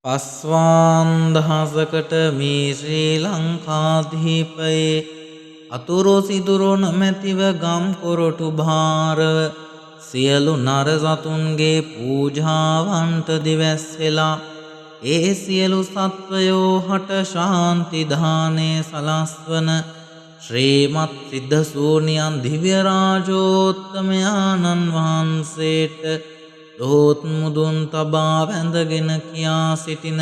පස්වාන් දහසකට මේ ශ්‍රී ලංකාධීපයේ අතුරු සිදුරු නොමැතිව ගම් කොරටු භාරව සියලු නර සතුන්ගේ පූජාවන්ට දිවැස් වෙලා ඒ සියලු සත්වයෝ හට ශාන්ති දානය සලස්වන ශ්‍රීමත් සිද්ධ සූනියන් දිව්‍ය රාජෝත්තමයාණන් වහන්සේට දොහොත් මුදුන් තබා වැඳගෙන කියා සිටින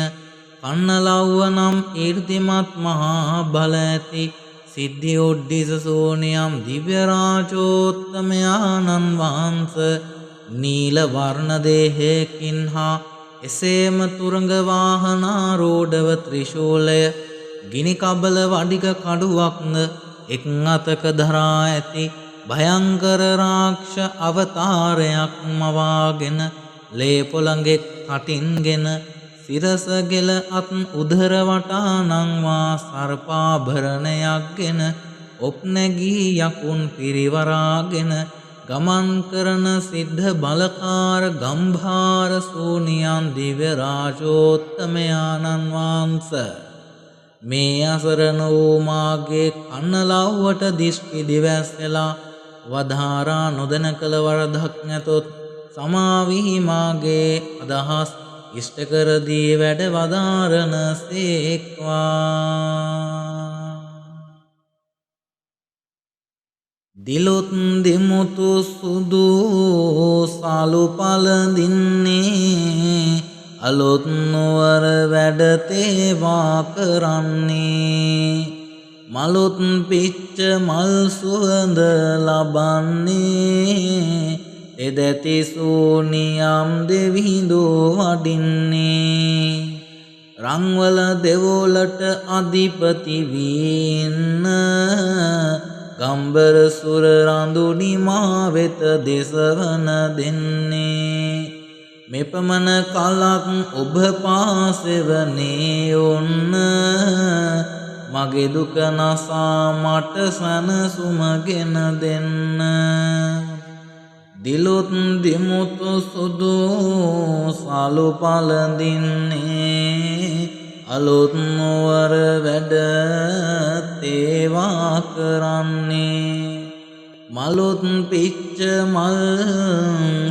කන්නලව්ව නම් ඊර්තිමත් මහා බල ඇති සිද්ධි උඩ්ඩිස සෝනියම් දිව්‍ය රාජෝත්තමයාණන් වහන්සේ නීල වර්ණ දේහයකින් හා එසේම තුරංග වාහනාරූඪව ත්‍රිශූලය ගිනි කබල වඩික කඩුවක්ද එක් අතක දරා ඇති භයංකර රාක්ෂ අවතාරයක් මවාගෙන ලේ පොළඟෙක් කටින්ගෙන සිරස ගෙල අත් උදර වටා නංවා සර්පාභරණයක්ගෙන ඔප් නැගී යකුන් පිරිවරාගෙන ගමන් කරන සිද්ධ බලකාර ගම්භාර සූනියන් දිව්‍ය රාජෝත්තමයාණන් වහන්සේ මේ අසරණ වූ මාගේ කන්නලව්වට දිස්ටි දිවැස් වෙලා වදාරා නොදැන කළ වරදක් නැතොත් සමාවිහි මාගේ අදහස් ඉෂ්ට කර දී වැඩ වදාරන සේක්වා. දිලොත් දිමුතු සුදු සාලු පළඳින්නේ අලොත් නුවර වැඩ තේවා කරන්නේ මලොත් පිච්ච මල් සුවඳ ලබන්නේ එදැති සූනියම් දෙවිඳු වඩින්නේ රංවල දෙවොලට අධිපති වීන්න ගම්බර සුර රඳුනි මා වෙත දෙසවන දෙන්නේ මෙපමණ කලක් ඔබ පාසෙවනේ ඔන්න මගේ දුක නසා මට සනසුමගෙන දෙන්න දිලොත් දිමුතු සුදු සාලු පළඳින්නේ අලොත් නුවර වැඩ තේවා කරන්නේ මලොත් පිච්ච මල්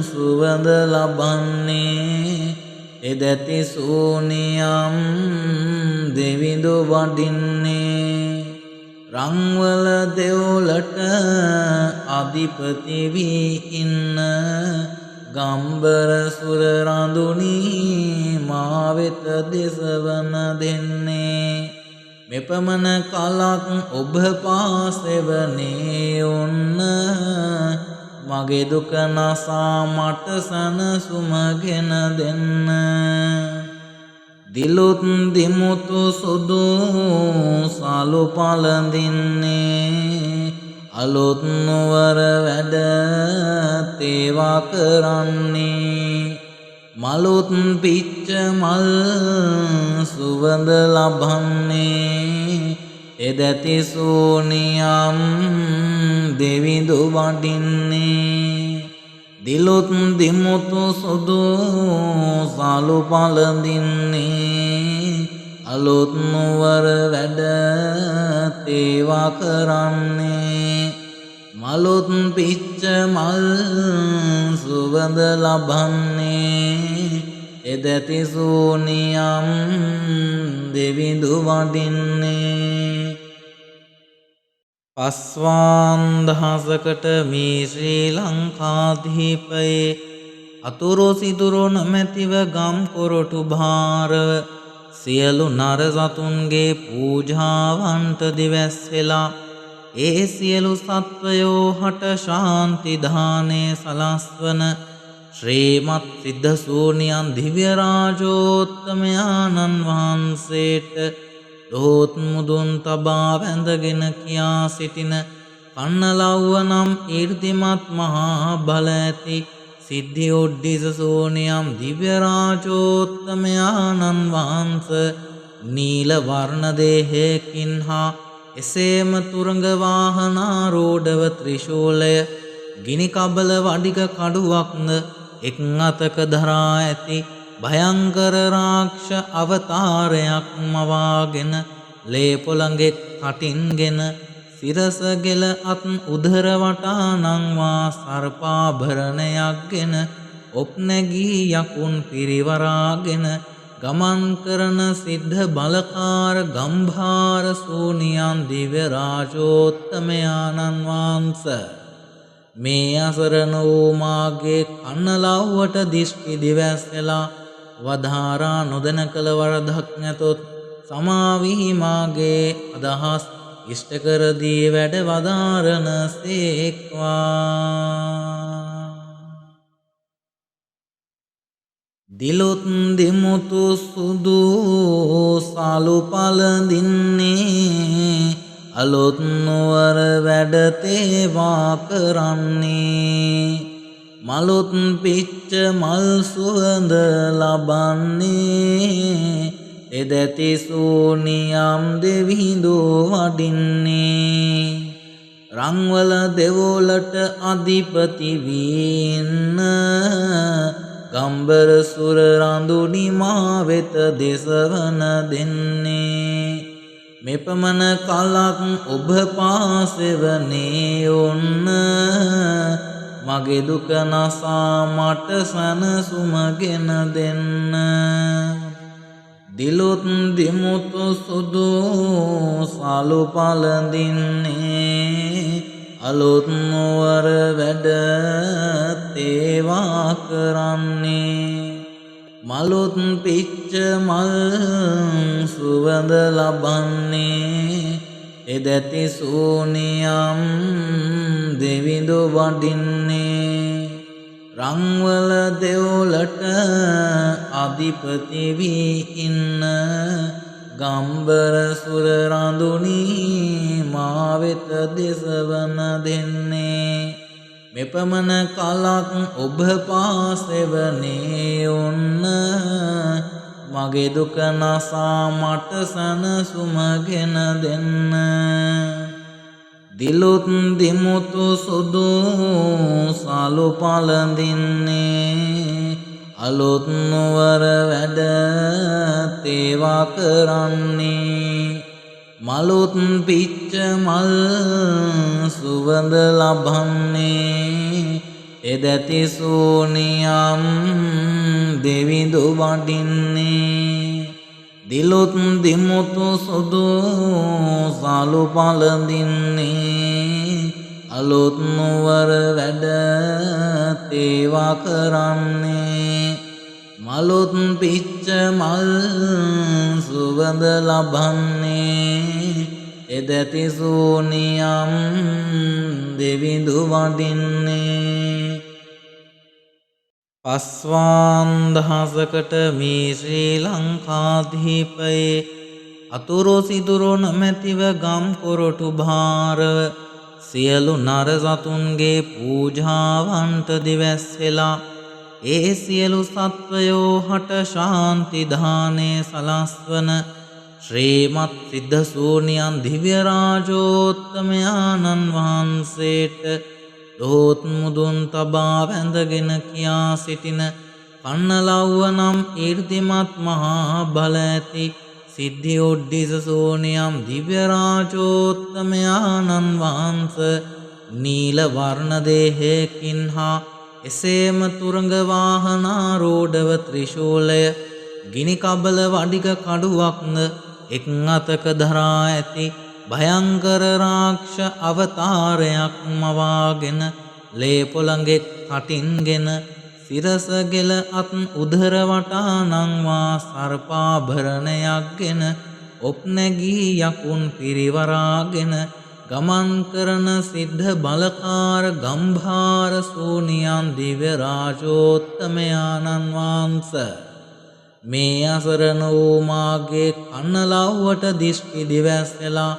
සුවඳ ලබන්නේ එදැති සූනියම් දෙවිඳු වඩින්නේ රංවල දෙවොලට අධිපති වී ඉන්න ගම්බර සුර රඳුනි මා වෙත දෙසවන දෙන්නේ මෙපමණ කලක් ඔබ පාසෙවනේ ඔන්න මගේ දුක නසා මට සනසුමගෙන දෙන්න දිලොත් දිමුතු සුදු සාලු පළඳින්නේ අලොත් නුවර වැඩ තේවා කරන්නේ මලොත් පිච්ච මල් සුවඳ ලබන්නේ එදැති සූනියම් දෙවිඳු වඩින්නේ දිලොත් දිමුතු සුදු සාලු පළඳින්නේ අලොත් නුවර වැඩ තේවා කරන්නේ මලොත් පිච්ච මල් සුවඳ ලබන්නේ එදැති සූනියම් දෙවිඳු වඩින්නේ පස්වාන් දහසකට මේ ශ්‍රී ලංකාධීපයේ අතුරු සිදුරු නොමැතිව ගම් කොරටු භාරව සියලු නර සතුන්ගේ පූජාවන්ට දිවැස් වෙලා ඒ සියලු සත්වයෝ හට ශාන්ති දානය සලස්වන ශ්‍රීමත් සිද්ධ සූනියන් දිව්‍ය රාජෝත්තමයාණන් වහන්සේට දොහොත් මුදුන් තබා වැඳගෙන කියා සිටින කන්නලව්ව නම් ඊර්තිමත් මහා බල ඇති සිද්ධි උඩ්ඩිස සෝනියම් දිව්‍ය රාජෝත්තමයාණන් වහන්සේ නීල වර්ණ දේහයකින් හා එසේම තුරංග වාහනාරූඪව ත්‍රිශූලය ගිනි කබල වඩික කඩුවක්ද එක් අතක දරා ඇති භයංකර රාක්ෂ අවතාරයක් මවාගෙන ලේපොළඟෙක් කටින්ගෙන සිරස ගෙල අත් උදර වටා නංවා සර්පාභරණයක්ගෙන ඔප් නැගී යකුන් පිරිවරාගෙන ගමන් කරන සිද්ධ බලකාර ගම්භාර සූනියන් දිව්‍ය රාජෝත්තමයාණන් වහන්සේ මේ අසරණ වූ මාගේ කන්නලව්වට දිෂ්ටි දිවැස්සලා වදාරා නොදැන කළ වරදක් නැතොත් සමාවිහි මාගේ අදහස් ඉෂ්ට කර දී වැඩ වදාරන සේක්වා. දිලොත් දෙමුතු සුදු සාලු පළඳින්නේ අලොත් නුවර වැඩ තේවා කරන්නේ මලොත් පිච්ච මල් සුවඳ ලබන්නේ එදැති සූනියම් දෙවිඳු වඩින්නේ රංවල දෙවොලට අධිපති වීන්න ගම්බර සුර රඳුනි මා වෙත දෙසවන දෙන්නේ මෙපමණ කලක් ඔබ පාසෙවනේ ඔන්න මගේ දුක නසා මට සනසුමගෙන දෙන්න දිලොත් දිමුතු සුදු සාලු පළඳින්නේ අලොත් නුවර වැඩ තේවා කරන්නේ මලොත් පිච්ච මල් සුවඳ ලබන්නේ එදැති සූනියම් දෙවිඳු වඩින්නේ රංවල දෙවොලට අධිපති වී ඉන්න ගම්බර සුර රඳුනි මා වෙත දෙසවන දෙන්නේ මෙපමණ කලක් ඔබ පාසෙවනේ ඔන්න මගේ දුක නසා මට සනසුමගෙන දෙන්න දිලොත් දිමුතු සුදු සාලු පළඳින්නේ අලොත් නුවර වැඩ තේවා කරන්නේ මලොත් පිච්ච මල් සුවඳ ලබන්නේ එදැති සූනියම් දෙවිඳු වඩින්නේ දිලොත් දිමුතු සුදු සාලු පළඳින්නේ අලොත් නුවර වැඩ තේවා කරන්නේ මලොත් පිච්ච මල් සුවඳ ලබන්නේ එදැති සූනියම් දෙවිඳු වඩින්නේ පස්වාන් දහසකට මේ ශ්‍රී ලංකාධීපයේ අතුරු සිදුරු නොමැතිව ගම් කොරටු භාරව සියලු නර සතුන්ගේ පූජාවන්ට දිවැස් වෙලා ඒ සියලු සත්වයෝ හට ශාන්ති දානය සලස්වන ශ්‍රීමත් සිද්ධ සූනියන් දිව්‍ය රාජෝත්තමයාණන් වහන්සේට දොහොත් මුදුන් තබා වැඳගෙන කියා සිටින කන්නලව්ව නම් ඊර්තිමත් මහා බල ඇති සිද්ධි ඔඩ්ඩිස සෝනියම් දිව්‍ය රාජෝත්තමයාණන් වහන්සේ නීල වර්ණ දේහයකින් හා එසේම තුරංග වාහනාරූඪව ත්‍රිශූලය ගිනි කබල වඩික කඩුවක්ද එක් අතක දරා ඇති භයංකර රාක්ෂ අවතාරයක් මවාගෙන ලේපොළඟෙක් කටින්ගෙන සිරස ගෙල අත් උදර වටා නංවා සර්පාභරණයක්ගෙන ඔප් නැගී යකුන් පිරිවරාගෙන ගමන් කරන සිද්ධ බලකාර ගම්භාර සූනියන් දිව්‍ය රාජෝත්තමයාණන් වහන්සේ මේ අසරණ වූ මාගේ කන්නලව්වට දිෂ්ටි දිවැස්සලා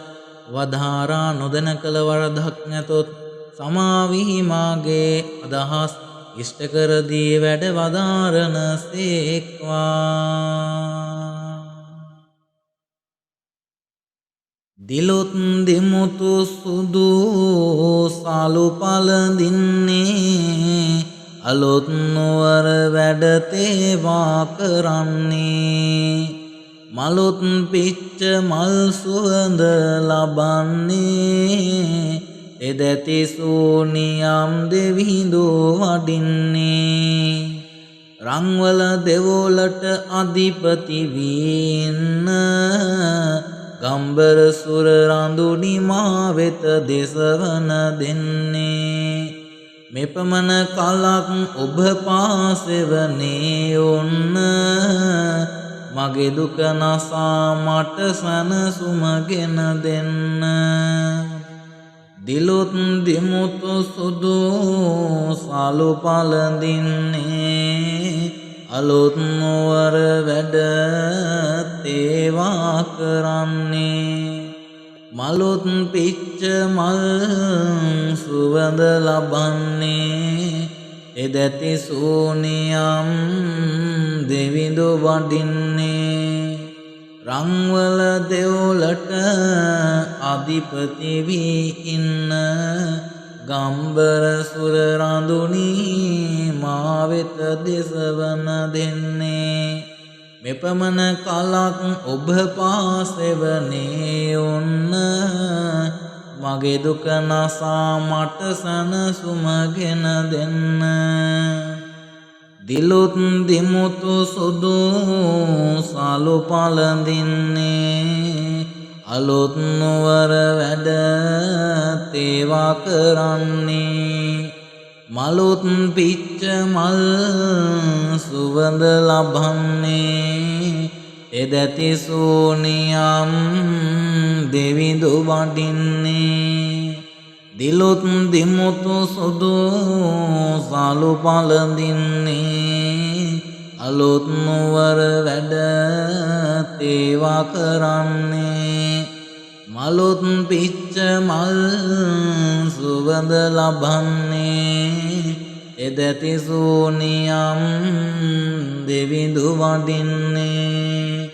වදාරා නොදැන කළ වරදක් නැතොත් සමාවිහි මාගේ අදහස් ඉෂ්ට කර දී වැඩ වදාරන සේක්වා. දිලොත් දිමුතු සුදු සාලු පළඳින්නේ අලුත් නුවර වැඩ තේවා කරන්නේ මලුත් පිච්ච මල් සුවඳ ලබන්නේ එදැති සූනියම් දෙවිඳු වඩින්නේ රංවල දෙවොලට අධිපති වීන්න ගම්බර සුර රඳුනි මා වෙත දෙසවන දෙන්නේ මෙපමණ කලක් ඔබ පාසෙවනේ ඔන්න මගේ දුක නසා මට සනසුමගෙන දෙන්න දිලුත් දිමුතු සුදු සලු පළඳින්නේ අලුත් නුවර වැඩ තේවා කරන්නේ මලුත් පිච්ච මල් සුවඳ ලබන්නේ එදැති සූනියම් දෙවිඳු වඩින්නේ රංවල දෙවොලට අධිපති වී ඉන්න ගම්බර සුර රඳුනි මා වෙත දෙසවන දෙන්නේ මෙපමණ කලක් ඔබ පාසෙවනේ ඔන්න මගේ දුක නසා මට සනසුමගෙන දෙන්න දිලුත් දිමුතු සුදු සලු පළඳින්නේ අලුත් නුවර වැඩ තේවා කරන්නේ මලුත් පිච්ච මල් සුවඳ ලබන්නේ එදැති සූනියම් දෙවිඳු වඩින්නේ දිලුත් දිමුතු සුදු සලු පළඳින්නේ අලුත් නුවර වැඩ තේවා කරන්නේ මලුත් පිච්ච මල් සුවඳ ලබන්නේ එදැති සූනියම් දෙවිඳු වඩින්නේ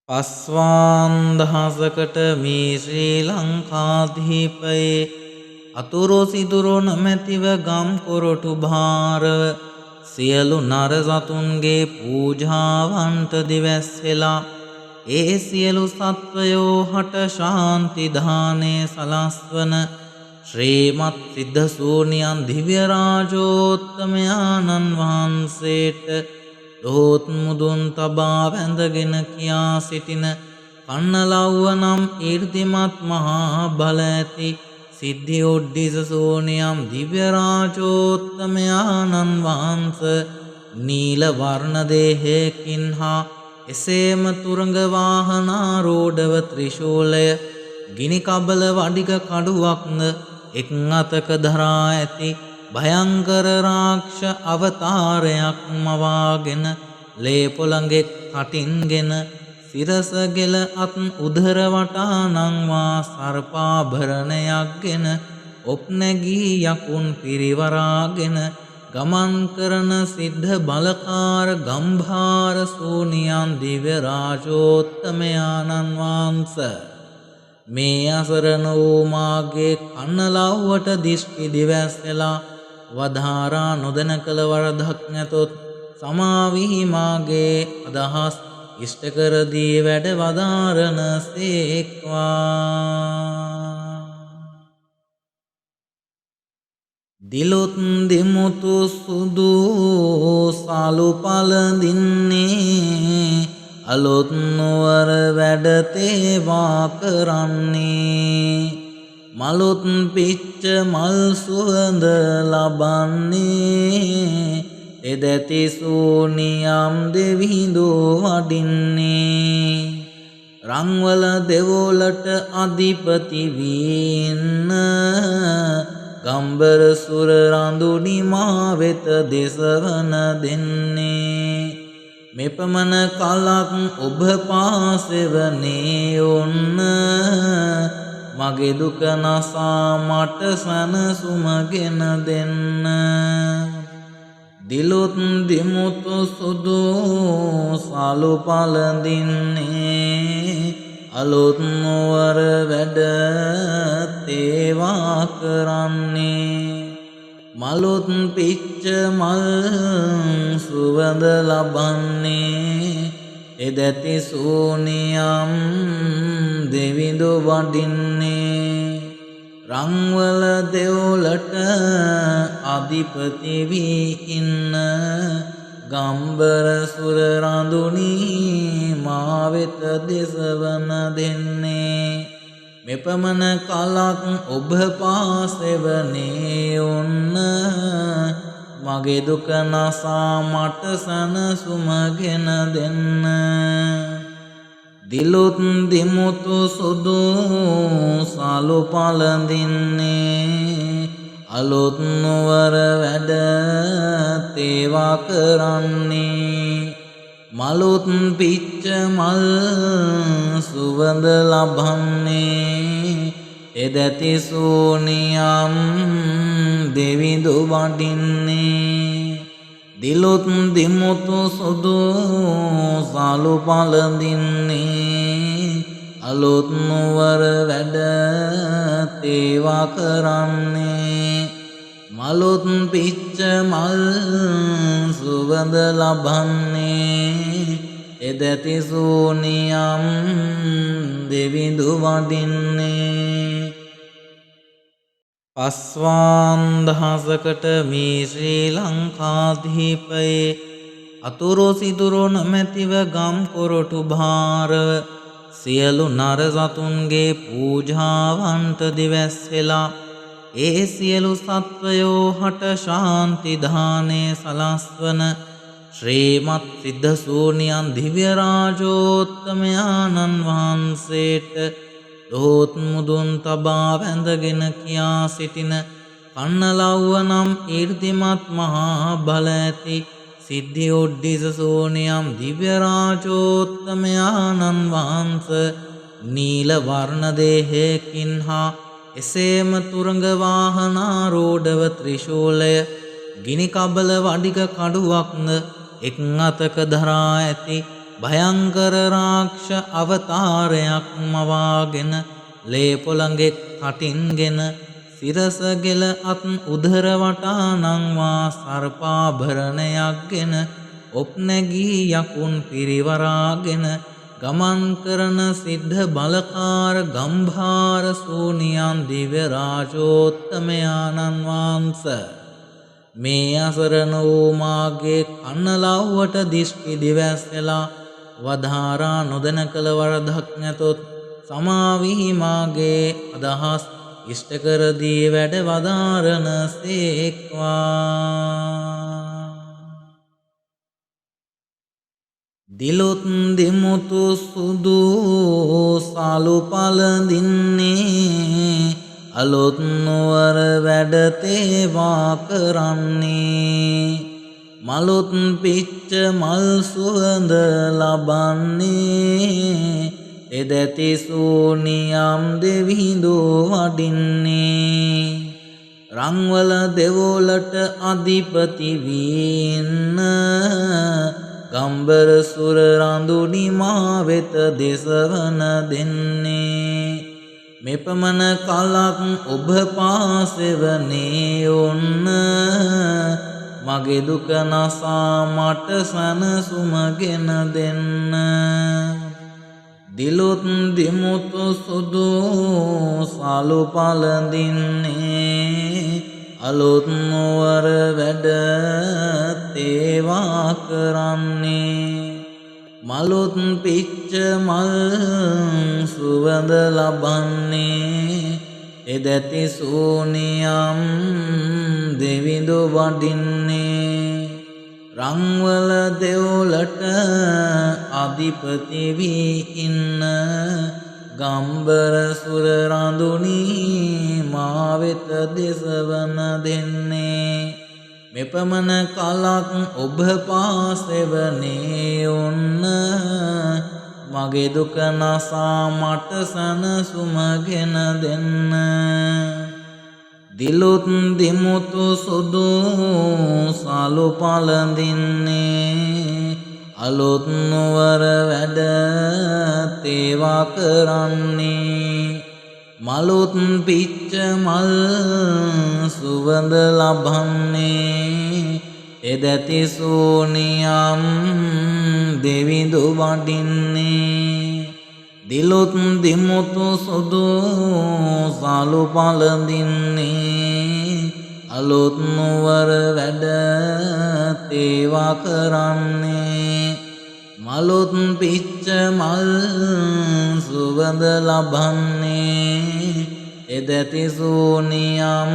පස්වාන් දහසකට මේ ශ්‍රී ලංකාධීපයේ අතුරු සිදුරු නොමැතිව ගම් කොරටු භාරව සියලු නර සතුන්ගේ පූජාවන්ට දිවැස් වෙලා ඒ සියලු සත්වයෝ හට ශාන්ති දානය සලස්වන ශ්‍රීමත් සිද්ධ සූනියන් දිව්‍ය රාජෝත්තමයාණන් වහන්සේට දොහොත් මුදුන් තබා වැඳගෙන කියා සිටින කන්නලව්ව නම් ඊර්තිමත් මහා බල ඇති සිද්ධි ඔඩ්ඩිස සෝනියම් දිව්‍ය රාජෝත්තමයාණන් වහන්සේ නීල වර්ණ දේහයකින් හා එසේම තුරංග වාහනාරූಢව ත්‍රිශූලය ගිනි කබල වඩික කඩුවක්ද එක් අතක දරා ඇති භයංකර රාක්ෂ අවතාරයක් මවාගෙන ලේ පොළඟෙක් කටින්ගෙන සිරස ගෙල අත් උදර වටා නංවා සර්පාභරණයක්ගෙන ඔප් නැගී යකුන් පිරිවරාගෙන ගමන් කරන සිද්ධ බලකාර ගම්භාර සූනියන් දිව්‍ය රාජෝත්තමයාණන් වහන්සේ මේ අසරණ වූ මාගේ කන්නලව්වට දිෂ්ටි දිවැස්සලා වධාරා නොදැන කළ වරදක් නැතොත් සමාවිහි මාගේ අදහස් ඉෂ්ට කර දී වැඩ වදාරන සේක්වා. දිලුත් දිමුතු සුදු සලු පළඳින්නේ අලුත් නුවර වැඩ තේවා කරන්නේ මලුත් පිච්ච මල් සුවඳ ලබන්නේ එදැති සූනියම් දෙවිඳු වඩින්නේ රංවල දෙවොලට අධිපති වීන්න ගම්බර සුර රඳුනි මා වෙත දෙසවන දෙන්නේ මෙපමණ කලක් ඔබ පාසෙවනේ ඔන්න මගේ දුක නසා මට සනසුමගෙන දෙන්න දිලුත් දිමුතු සුදු සලු පළඳින්නේ අලුත් නුවර වැඩ තේවා කරන්නේ මලුත් පිච්ච මල් සුවඳ ලබන්නේ එදැති සූනියම් දෙවිඳු වඩින්නේ රංවල දෙව්ලට අධිපති වී ඉන්න ගම්බර සුර රඳුනි මා වෙත දෙසවන දෙන්නේ මෙපමණ කලක් ඔබ පාසෙවනේ ඔන්න මගේ දුක නසා මට සනසුමගෙන දෙන්න දිලුත් දිමුතු සුදු සලු පළඳින්නේ අලුත් නුවර වැඩ තේවා කරන්නේ මලුත් පිච්ච මල් සුවඳ ලබන්නේ එදැති සූනියම් දෙවිඳු වඩින්නේ දිලුත් දිමුතු සුදු සලු පළඳින්නේ අලුත් නුවර වැඩ තේවා කරන්නේ මලුත් පිච්ච මල් සුවඳ ලබන්නේ එදැති සූනියම් දෙවිඳු වඩින්නේ පස්වාන් දහසකට මේ ශ්‍රී ලංකාධීපයේ අතුරු සිදුරු නොමැතිව ගම් කොරටු භාරව සියලු නර සතුන්ගේ පූජාවන්ට දිවැස්සෙලා ඒ සියලු සත්වයෝ හට ශාන්ති දානය සලස්වන ශ්‍රීමත් සිද්ධ සූනියන් දිව්‍ය රාජෝත්තමයාණන් වහන්සේට දොහොත් මුදුන් තබා වැඳගෙන කියා සිටින කන්නලව්ව නම් ඊර්තිමත් මහා බල ඇති සිද්ධි ඔඩ්ඩිස සූනියම් දිව්‍ය රාජෝත්තමයාණන් වහන්සේ නීල වර්ණ දේහයකින් හා එසේම තුරඟ වාහනාරූಢව ත්‍රිශූලය ගිනි කබල වඩික කඩුවක්ද එක් අතක දරා ඇති භයංකර රාක්ෂ අවතාරයක් මවාගෙන ලේ පොළඟෙක් කටින්ගෙන සිරස ගෙල අත් උදර වටා නංවා සර්පාභරණයක්ගෙන ඔප් නැගී යකුන් පිරිවරාගෙන ගමන් කරන සිද්ධ බලකාර ගම්භාර සූනියන් දිව්‍ය රාජෝත්තමයාණන් වහන්සේ මේ අසරණ වූ මාගේ කන්නලව්වට දිෂ්ටි දිවැස්සලා වදාරා නොදැන කළ වරදක් නැතොත් සමාවී මාගේ අදහස් ඉෂ්ට කර දී වැඩ වදාරන සේක්වා දිලුත් දිමුතු සුදු සලු පළඳින්නේ අලුත් නුවර වැඩ තේවා කරන්නේ මලුත් පිච්ච මල් සුවඳ ලබන්නේ එදැති සූනියම් දෙවිඳු වඩින්නේ රංවල දෙවොලට අධිපති වී ඉන්න ගම්බර සුර රඳුනි මා වෙත දෙසවන දෙන්නේ මෙපමණ කලක් ඔබ පාසෙවනේ ඔන්න මගේ දුක නසා මට සනසුමගෙන දෙන්න දිලුත් දිමුතු සුදු සලු පළඳින්නේ අලුත් නුවර වැඩ තේවා කරන්නේ මලුත් පිච්ච මල් සුවඳ ලබන්නේ එදැති සූනියම් දෙවිඳු වඩින්නේ රංවල දෙව්ලට අධිපති වී ඉන්න ගම්බර සුර රඳුනි මා වෙත දෙසවන දෙන්නේ මෙපමණ කලක් ඔබ පාසෙවනේ ඔන්න මගේ දුක නසා මට සනසුමගෙන දෙන්න දිලුත් දිමුතු සුදු සලු පළඳින්නේ අලුත් නුවර වැඩ තේවා කරන්නේ මලුත් පිච්ච මල් සුවඳ ලබන්නේ එදැති සූනියම් දෙවිඳු වඩින්නේ දිලුත් දිමුතු සුදු සලු පළඳින්නේ අලුත් නුවර වැඩ තේවා කරන්නේ මලුත් පිච්ච මල් සුවඳ ලබන්නේ එදැති සූනියම්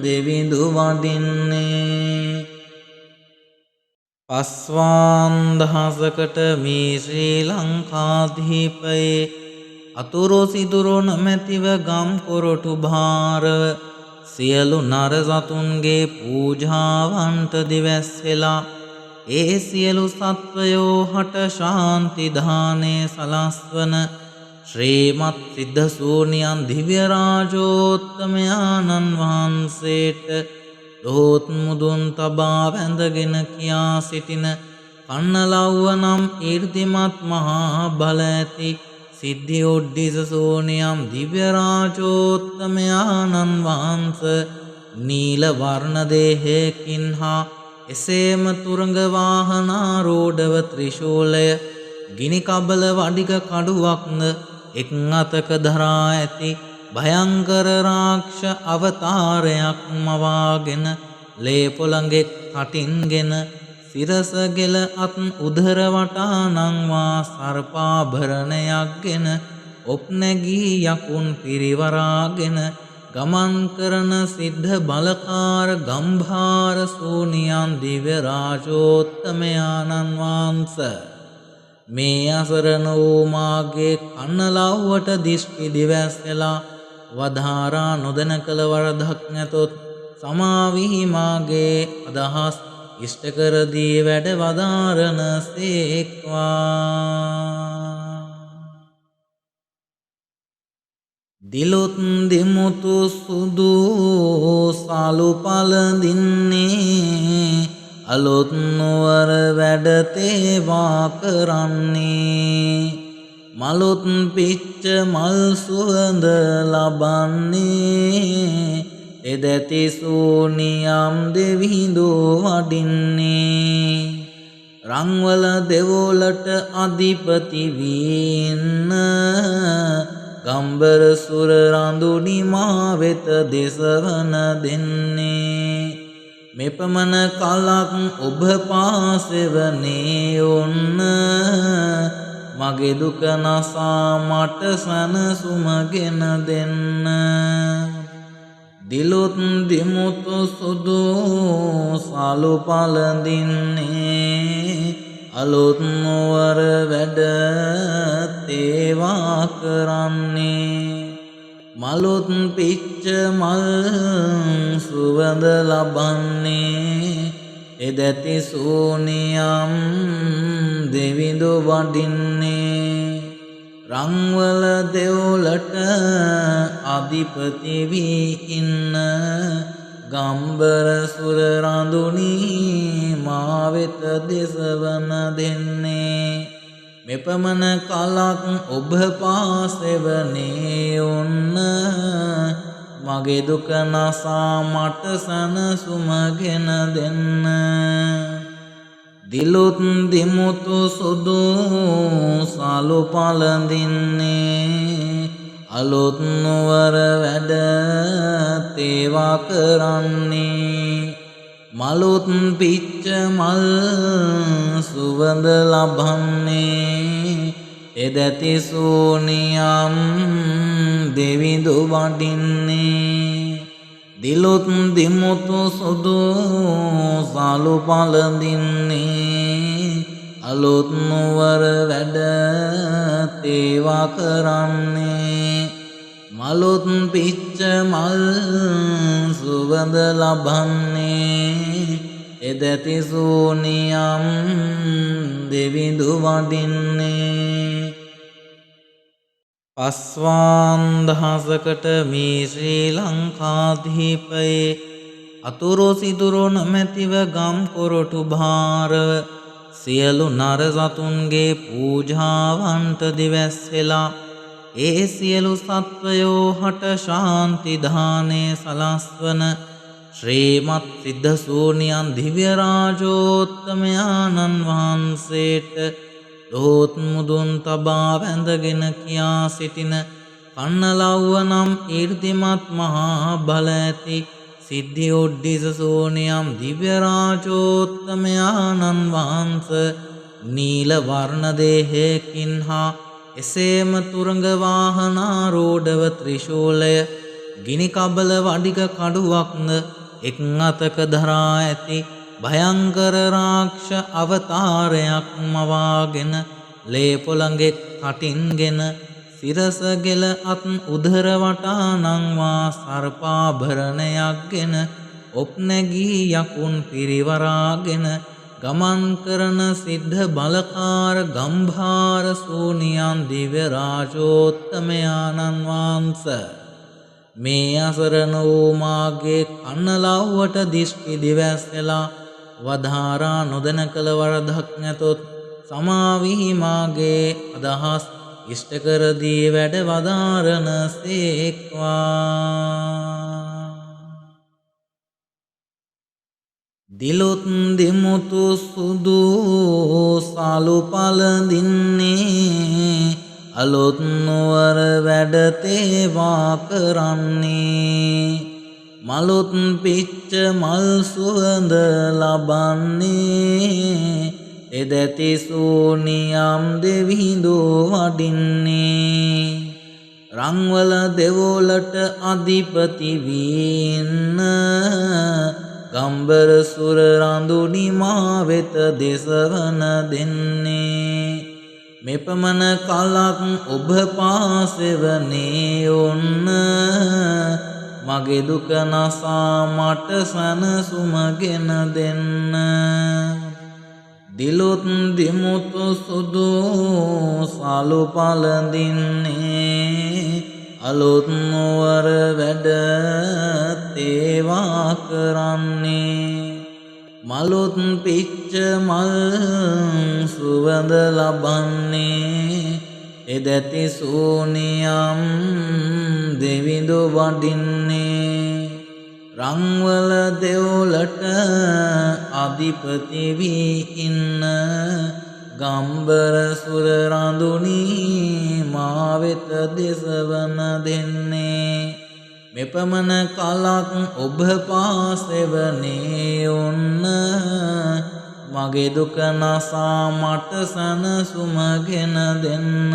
දෙවිඳු වඩින්නේ පස්වාන්දහසකට මේ ශ්‍රී ලංකාධීපයේ අතුරු සිදුරු නොමැතිව ගම් කොරටු භාරව සියලු නරසතුන්ගේ පූජාවන්ට දිවැස්සෙලා ඒ සියලු සත්වයෝ හට ශාන්තිධානය සලස්වන ශ්‍රීමත් සිද්ධ සූනියන් දිව්‍ය රාජෝත්තමයාණන් වහන්සේට දොහොත් මුදුන් තබා වැඳගෙන කියා සිටින කන්නලව්ව නම් ඊර්තිමත් මහා බල ඇති සිද්ධි ඔඩ්ඩිස සූනියම් දිව්‍ය රාජෝත්තමයාණන් වහන්සේ නීල වර්ණ දේහයකින් හා එසේම තුරඟ වාහනාරූಢව ත්‍රිශූලය ගිනි කබල වඩික කඩුවක්ද එක් අතක දරා ඇති භයංකර රාක්ෂ අවතාරයක් මවාගෙන ලේපොළඟෙක් කටින්ගෙන සිරස ගෙල අත් උදර වටා නංවා සර්පාභරණයක්ගෙන ඔප් නැගී යකුන් පිරිවරාගෙන ගමන් කරන සිද්ධ බලකාර ගම්භාර සූනියන් දිව්‍ය රාජෝත්තමයාණන් වහන්සේ මේ අසරණ වූ මාගේ කන්නලව්වට දිස්ටි දිවැස්සලා වදාරා නොදැන කළ වරදක් නැතොත් සමාවී මාගේ අදහස් ඉෂ්ට කර දී වැඩ වදාරන සේක්වා දිලුත් දිමුතු සුදු සලු පළඳින්නේ අලුත් නුවර වැඩ තේවා කරන්නේ මලුත් පිච්ච මල් සුවඳ ලබන්නේ එදැති සූනියම් දෙවිඳු වඩින්නේ රංවල දෙවොලට අධිපති වීන්න ගම්බර සුර රඳුනි මා වෙත දෙසවන දෙන්නේ මෙපමණ කලක් ඔබ පාසෙවනේ ඔන්න මගේ දුක නසා මට සැනසුමගෙන දෙන්න දිලුත් දිමුතු සුදු සලු පළඳින්නේ අලුත් නුවර වැඩ තේවා කරන්නේ මලුත් පිච්ච මල් සුවඳ ලබන්නේ එදැති සූනියම් දෙවිඳු වඩින්නේ රංවල දෙවොලට අධිපති වී ඉන්න ගම්බර සුර රඳුනි මා වෙත දෙසවන දෙන්නේ මෙපමණ කලක් ඔබ පාසෙවනේ ඔන්න මගේ දුක නසා මට සැනසුමගෙන දෙන්න දිලුත් දිමුතු සුදු සලු පළඳින්නේ අලුත් නුවර වැඩ තේවා කරන්නේ මලුත් පිච්ච මල් සුවඳ ලබන්නේ එදැති සූනියම් දෙවිඳු වඩින්නේ දිලුත් දිමුතු සුදු සලු පළඳින්නේ අලුත් නුවර වැඩ තේවා කරන්නේ මලුත් පිච්ච මල් සුවඳ ලබන්නේ එදැති සූනියම් දෙවිඳු වඩින්නේ පස්වාන්දහසකට මේ ශ්‍රී ලංකාධීපයේ අතුරු සිදුරු නොමැතිව ගම් කොරටු භාරව සියලු නරසතුන්ගේ පූජාවන්ට දිවැස්සෙලා ඒ සියලු සත්වයෝ හට ශාන්ති දානේ සලස්වන ශ්‍රීමත් සිද්ධ සූනියන් දිව්‍ය රාජෝත්තමයාණන් වහන්සේට දොහොත් මුදුන් තබා වැඳගෙන කියා සිටින කන්නලව්ව නම් ඊර්තිමත් මහා බල ඇති සිද්ධි ඔඩ්ඩිස සෝනියම් දිව්‍ය රාජෝත්තමයාණන් වහන්ස නීල වර්ණ දේහයකින් හා එසේම තුරඟ වාහනාරූಢව ත්‍රිශූලය ගිනි කබල වඩික කඩුවක්ද එක් අතක දරා ඇති භයංකර රාක්ෂ අවතාරයක් මවාගෙන ලේ පොළඟෙක් කටින්ගෙන සිරස ගෙල අත් උදර වටා නංවා සර්පාභරණයක්ගෙන ඔප් නැගී යකුන් පිරිවරාගෙන ගමන් කරන සිද්ධ බලකාර ගම්භාර සූනියන් දිව්‍ය රාජෝත්තමයාණන් වහන්සේ මේ අසරණ වූ මාගේ කන්නලව්වට දිස්ටි දිවැස්සලා වදාරා නොදැන කළ වරදක් නැතොත් සමාවී මාගේ අදහස් ඉෂ්ට කර දී වැඩ වදාරන සේක්වා. දිලොත් දෙමුතු සුදු සාලු පළඳින්නේ අලොත් නුවර වැඩ තේවා කරන්නේ මලොත් පිච්ච මල් සුවඳ ලබන්නේ එදැති සූනියම් දෙවිඳු වඩින්නේ රංවල දෙවොලට අධිපති වීන්න ගම්බර සුර රඳුනි මා වෙත දෙසවන දෙන්නේ මෙපමණ කලක් ඔබ පාසෙවනේ ඔන්න මගේ දුක නසා මට සනසුමගෙන දෙන්න දිලොත් දිමුතු සුදු සාලු පළඳින්නේ අලොත් නුවර වැඩ තේවා කරන්නේ මලොත් පිච්ච මල් සුවඳ ලබන්නේ එදැති සූනියම් දෙවිඳු වඩින්නේ රංවල දෙවොලට අධිපති වී ඉන්න ගම්බර සුර රඳුනි මා වෙත දෙසවන දෙන්නේ මෙපමණ කලක් ඔබ පාසෙවනේ ඔන්න මගේ දුක නසා මට සනසුමගෙන දෙන්න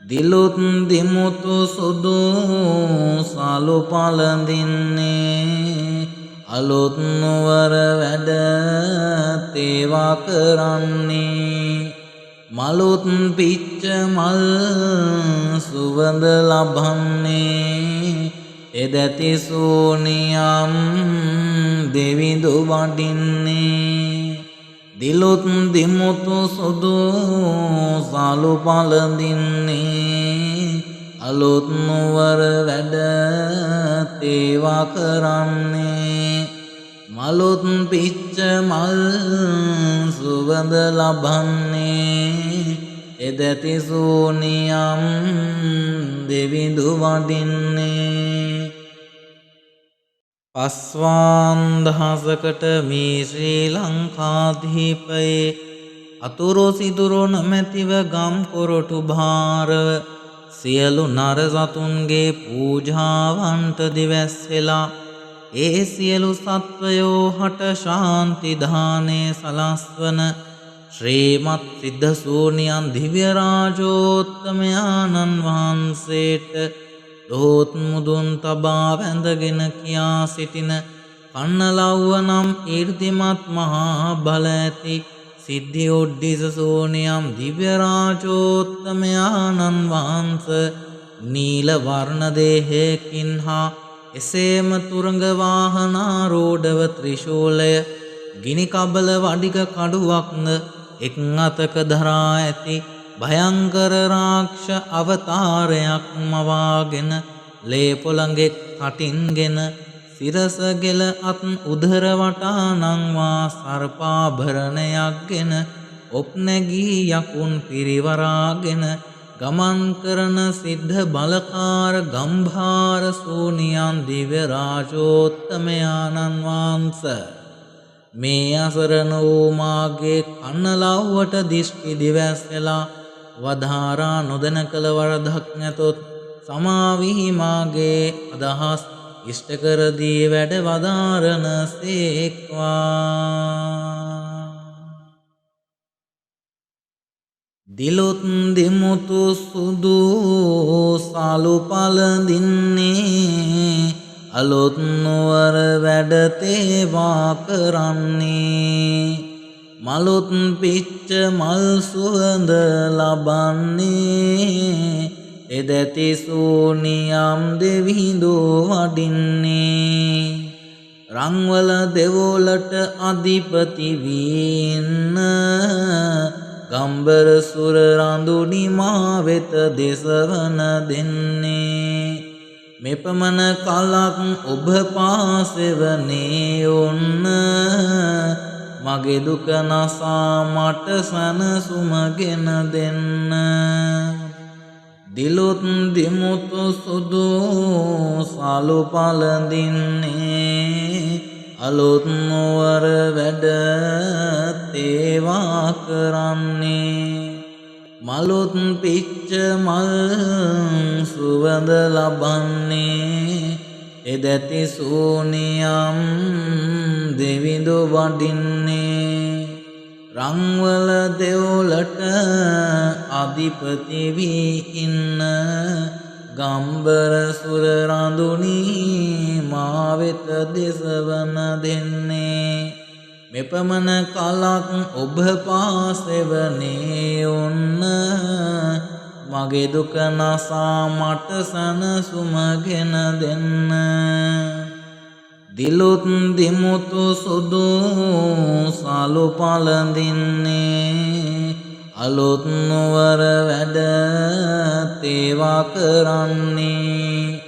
දිලොත් දිමුතු සුදු සාලු පළඳින්නේ අලොත් නුවර වැඩ තේවා කරන්නේ මලොත් පිච්ච මල් සුවඳ ලබන්නේ එදැති සූනියම් දෙවිඳු වඩින්නේ දිලොත් දිමුතු සුදු සාලු පළඳින්නේ අලොත් නුවර වැඩ තේවා කරන්නේ මලොත් පිච්ච මල් සුවඳ ලබන්නේ එදැති සූනියම් දෙවිඳු වඩින්නේ පස්වාන් දහසකට මේ ශ්‍රී ලංකාධීපයේ අතුරු සිදුරු නොමැතිව ගම් කොරටු භාරව සියලු නර සතුන්ගේ පූජාවන්ට දිවැස්සෙලා ඒ සියලු සත්වයෝ හට ශාන්ති දානේ සලස්වන ශ්‍රීමත් සිද්ධ සූනියන් දිව්‍ය රාජෝත්තමයාණන් වහන්සේට දොහොත් මුදුන් තබා වැඳගෙන කියා සිටින කන්නලව්ව නම් ඊර්තිමත් මහා බල ඇති සිද්ධි ඔඩ්ඩිස සෝනියම් දිව්‍ය රාජෝත්තමයාණන් වහන්ස නීල වර්ණ දේහයකින් හා එසේම තුරඟ වාහනාරූಢව ත්‍රිශූලය ගිනි කබල වඩික කඩුවක්ද එක් අතක දරා ඇති භයංකර රාක්ෂ අවතාරයක් මවාගෙන ලේ පොළඟෙක් කටින්ගෙන සිරස ගෙල අත් උදර වටා නංවා සර්පාභරණයක්ගෙන ඔප් නැගී යකුන් පිරිවරාගෙන ගමන් කරන සිද්ධ බලකාර ගම්භාර සූනියන් දිව්‍ය රාජෝත්තමයාණන් වහන්සේ මේ අසරණ වූ මාගේ කන්නලව්වට දිස්කි දිවැස්සලා වධාරා නොදැන කළ වරදක් නැතොත් සමාවිහි මාගේ අදහස් ඉෂ්ට කර දී වැඩ වදාරන සේක්වා. දිලොත් දෙමුතු සුදු සාලු පළඳින්නේ අලොත් නුවර වැඩ තේවා කරන්නේ මලොත් පිච්ච මල් සුවඳ ලබන්නේ එදැති සූනියම් දෙවිඳු වඩින්නේ රංවල දෙවොලට අධිපති වීන්න ගම්බර සුර රඳුනි මා වෙත දෙසවන දෙන්නේ මෙපමණ කලක් ඔබ පාසෙවනේ ඔන්න මගේ දුක නසා මට සනසුමගෙන දෙන්න දිලොත් දිමුතු සුදු සාලු පළඳින්නේ අලොත් නුවර වැඩ තේවා කරන්නේ මලොත් පිච්ච මල් සුවඳ ලබන්නේ එදැති සූනියම් දෙවිඳු වඩින්නේ රංවල දෙවොලට අධිපති වී ඉන්න ගම්බර සුර රඳුනි මා වෙත දෙසවන දෙන්නේ මෙපමණ කලක් ඔබ පාසෙවනේ ඔන්න මගේ දුක නසා මට සනසුමගෙන දෙන්න දිලොත් දිමුතු සුදු සාලු පළඳින්නේ අලොත් නුවර වැඩ තේවා කරන්නේ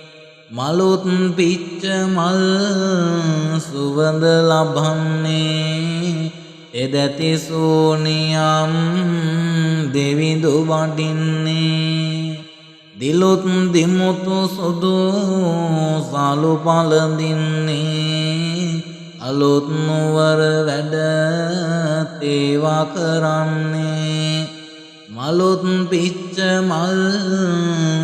මලොත් පිච්ච මල් සුවඳ ලබන්නේ එදැති සූනියම් දෙවිඳු වඩින්නේ දිලොත් දිමුතු සුදු සාලු පළඳින්නේ අලොත් නුවර වැඩ තේවා කරන්නේ මලොත් පිච්ච මල්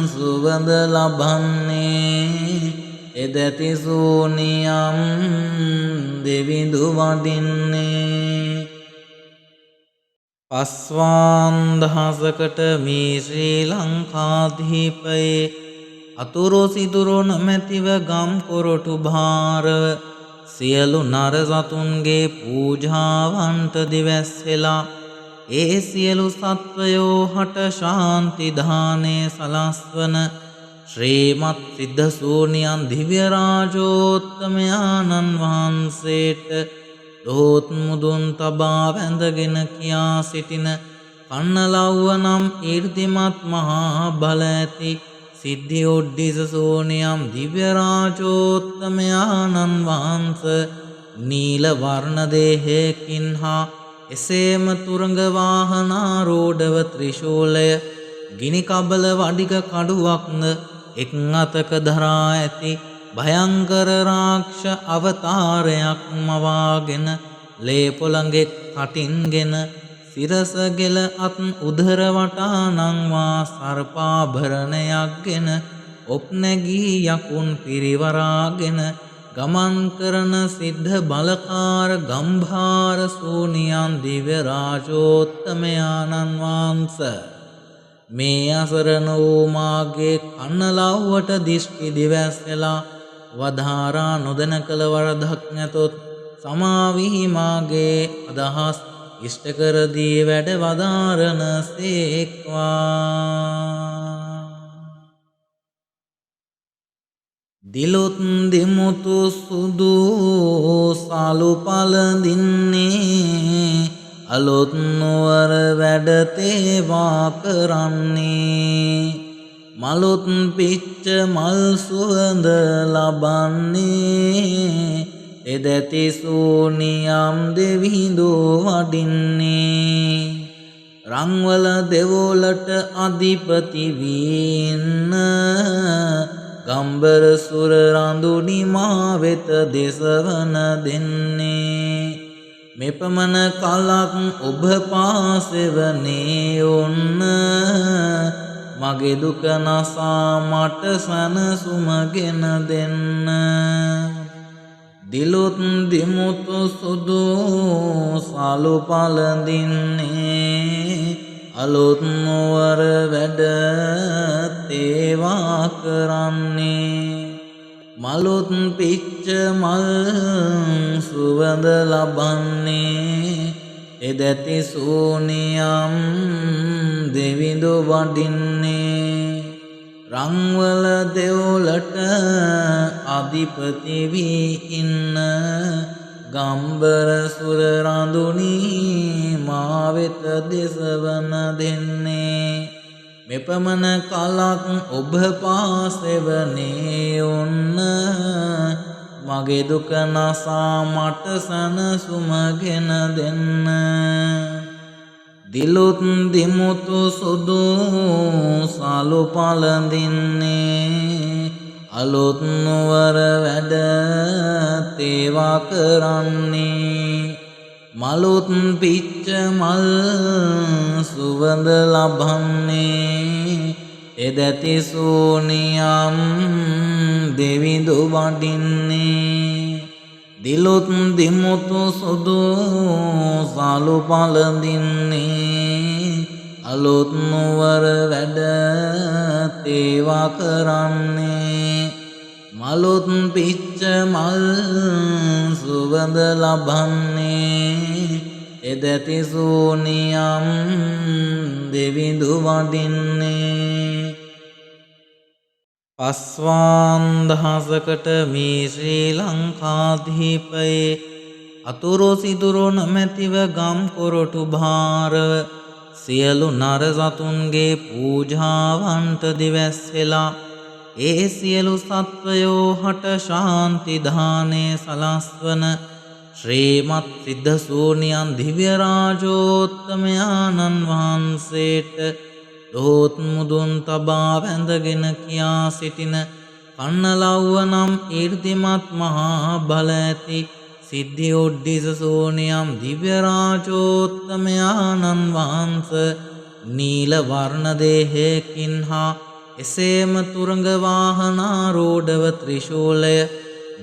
සුවඳ ලබන්නේ එදැති සූනියම් දෙවිඳු වඩින්නේ පස්වාන් දහසකට මේ ශ්‍රී ලංකාධීපයේ අතුරු සිදුරු නොමැතිව ගම් කොරටු භාරව සියලු නර සතුන්ගේ පූජාවන්ට දිවැස්සෙලා ඒ සියලු සත්වයෝ හට ශාන්ති දානය සලස්වන ශ්‍රීමත් සිද්ධ සූනියන් දිව්‍ය රාජෝත්තමයාණන් වහන්සේට දොහොත් මුදුන් තබා වැඳගෙන කියා සිටින කන්නලව්ව නම් ඊර්තිමත් මහා බල ඇති සිද්ධි ඔඩ්ඩිස සෝනියම් දිව්‍ය රාජෝත්තමයාණන් වහන්සේ නීල වර්ණ දේහයකින් හා එසේම තුරංග වාහනාරූඪව ත්‍රිශූලය ගිනි කබල වඩික කඩුවක්ද එක් අතක දරා ඇති භයංකර රාක්ෂ අවතාරයක් මවාගෙන ලේ පොළඟෙක් කටින්ගෙන සිරස ගෙල අත් උදර වටා නංවා සර්පාභරණයක්ගෙන ඔප් නැගී යකුන් පිරිවරාගෙන ගමන් කරන සිද්ධ බලකාර ගම්භාර සූනියන් දිව්‍ය රාජෝත්තමයාණන් වහන්සේ මේ අසරණ වූ මාගේ කන්නලව්වට දිස්කි දිවැස්සලා වධාරා නොදැන කළ වරදක් නැතොත් සමාවිහි මාගේ අදහස් ඉෂ්ට කර දී වැඩ වදාරන සේක්වා. දිලොත් දෙමුතු සුදු සාලු පළඳින්නේ අලොත් නුවර වැඩ තේවා කරන්නේ මලොත් පිච්ච මල් සුවඳ ලබන්නේ එදැති සූනියම් දෙවිඳු වඩින්නේ රංවල දෙවොලට අධිපති වීන්න ගම්බර සුර රඳුනි මා වෙත දෙසවන දෙන්නේ මෙපමණ කලක් ඔබ පාසෙවනේ ඔන්න මගේ දුක නසා මට සනසුමගෙන දෙන්න දිලොත් දිමුතු සුදු සලු පළඳින්නේ අලුත් නුවර වැඩ තේවා කරන්නේ මලුත් පිච්ච මල් සුවඳ ලබන්නේ එදැති සූනියම් දෙවිඳු වඩින්නේ රංවල දෙවොලට අධිපති වී ඉන්න ගම්බර සුර රඳුනි මා වෙත දෙසවන දෙන්නේ මෙපමණ කලක් ඔබ පාසෙවනේ ඔන්න මගේ දුක නසා මට සනසුමගෙන දෙන්න දිලුත් දිමුතු සුදු සලු පළඳින්නේ අලුත් නුවර වැඩ තේවා කරන්නේ මලුත් පිච්ච මල් සුවඳ ලබන්නේ එදැති සූනියම් දෙවිඳු වඩින්නේ දිලුත් දිමුතු සුදු සලු පළඳින්නේ අලුත් නුවර වැඩ තේවා කරන්නේ මලුත් පිච්ච මල් සුවඳ ලබන්නේ එදැති සූනියම් දෙවිඳු වඩින්නේ පස්වාන් දහසකට මේ ශ්‍රී ලංකාධීපයේ අතුරු සිදුරු නොමැතිව ගම් කොරටු භාරව සියලු නර සතුන්ගේ පූජාවන්ට දිවැස් වෙලා ඒ සියලු සත්වයෝ හට ශාන්ති දානේ සලස්වන ශ්‍රීමත් සිද්ධ සූනියන් දිව්‍ය රාජෝත්තමයාණන් වහන්සේට දොහොත් මුදුන් තබා වැඳගෙන කියා සිටින කන්නලව්ව නම් ඊර්තිමත් මහා බල ඇති සිද්ධි ඔඩ්ඩිස සෝනියම් දිව්‍ය රාජෝත්තමයාණන් වහන්සේ නීල වර්ණ දේහයකින් හා එසේම තුරංග වාහනාරූඪව ත්‍රිශූලය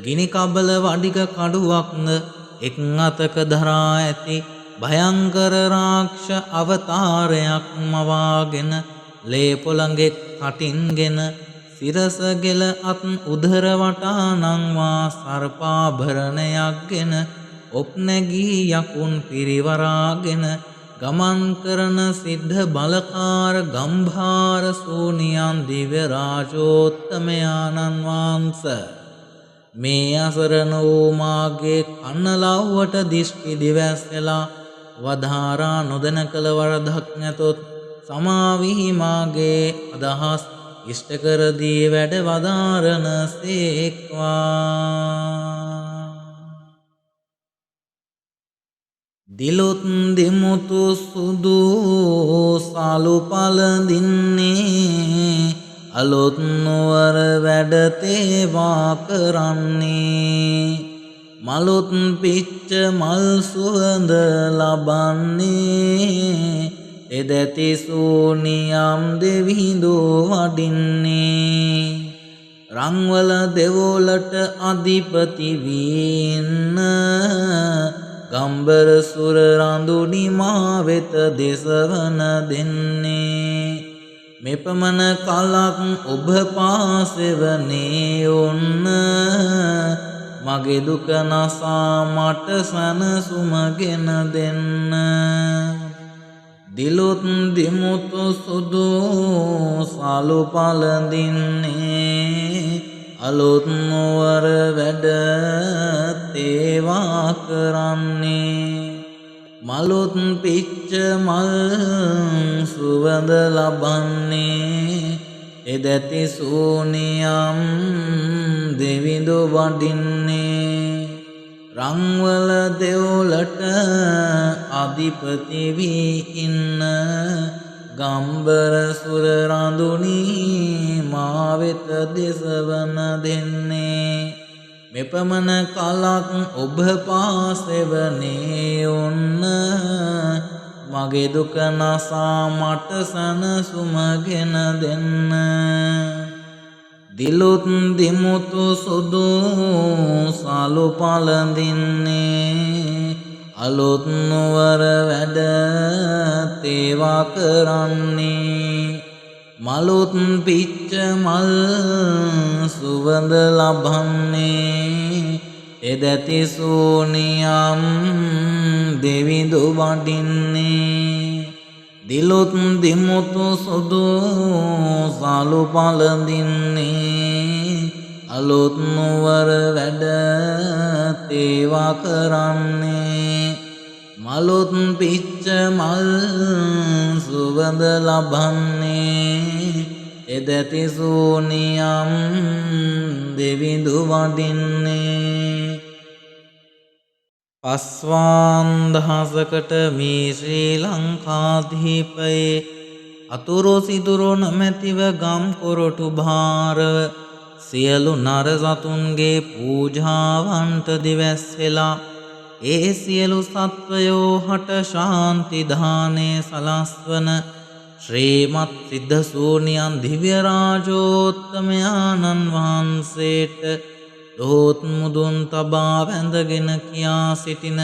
ගිනි කබල වඩික කඩුවක්ද එක් අතක දරා ඇති භයංකර රාක්ෂ අවතාරයක් මවාගෙන ලේ පොළඟෙක් කටින්ගෙන සිරස ගෙල අත් උදර වටා නංවා සර්පාභරණයක්ගෙන ඔප් නැගී යකුන් පිරිවරාගෙන ගමන් කරන සිද්ධ බලකාර ගම්භාර සූනියන් දිව්‍ය රාජෝත්තමයාණන් වහන්සේ මේ අසරණ වූ මාගේ කන්නලව්වට දිෂ්ටි දිවැස්සලා වදාරා නොදැන කළ වරදක් නැතොත් සමාවී මාගේ අදහස් ඉෂ්ට කර දී වැඩ වදාරන සේක්වා. දිලුත් දිමුතු සුදු සලු පළඳින්නේ අලුත් නුවර වැඩ තේවා කරන්නේ මලුත් පිච්ච මල් සුවඳ ලබන්නේ එදැති සූනියම් දෙවිඳු වඩින්නේ රංවල දෙවොලට අධිපති වීන්න ගම්බර සුර රඳුනි මා වෙත දෙසවන දෙන්නේ මෙපමණ කලක් ඔබ පාසෙවනේ ඔන්න මගේ දුක නසා මට සනසුමගෙන දෙන්න දිලුත් දිමුතු සුදු සලු පළඳින්නේ අලුත් නුවර වැඩ තේවා කරන්නේ මලුත් පිච්ච මල් සුවඳ ලබන්නේ එදැති සූනියම් දෙවිඳු වඩින්නේ රංවල දෙව්ලට අධිපති වී ඉන්න ගම්බර සුර රඳුනි මා වෙත දෙසවන දෙන්නේ මෙපමණ කලක් ඔබ පාසෙවනේ ඔන්න මගේ දුක නසා මට සනසුමගෙන දෙන්න දිලුත් දිමුතු සුදු සලු පළඳින්නේ අලුත් නුවර වැඩ තේවා කරන්නේ මලුත් පිච්ච මල් සුවඳ ලබන්නේ එදැති සූනියම් දෙවිඳු වඩින්නේ දිලුත් දිමුතු සුදු සලු පළඳින්නේ අලුත් නුවර වැඩ තේවා කරන්නේ මලුත් පිච්ච මල් සුවඳ ලබන්නේ එදැති සූනියම් දෙවිඳු වඩින්නේ පස්වාන් දහසකට මේ ශ්‍රී ලංකාධීපයේ අතුරු සිදුරු නොමැතිව ගම් කොරටු භාරව සියලු නර සතුන්ගේ පූජාවන්ට දිවැස්සෙලා ඒ සියලු සත්වයෝ හට ශාන්ති දානය සලස්වන ශ්‍රීමත් සිද්ධ සූනියන් දිව්‍ය රාජෝත්තමයාණන් වහන්සේට දොහොත් මුදුන් තබා වැඳගෙන කියා සිටින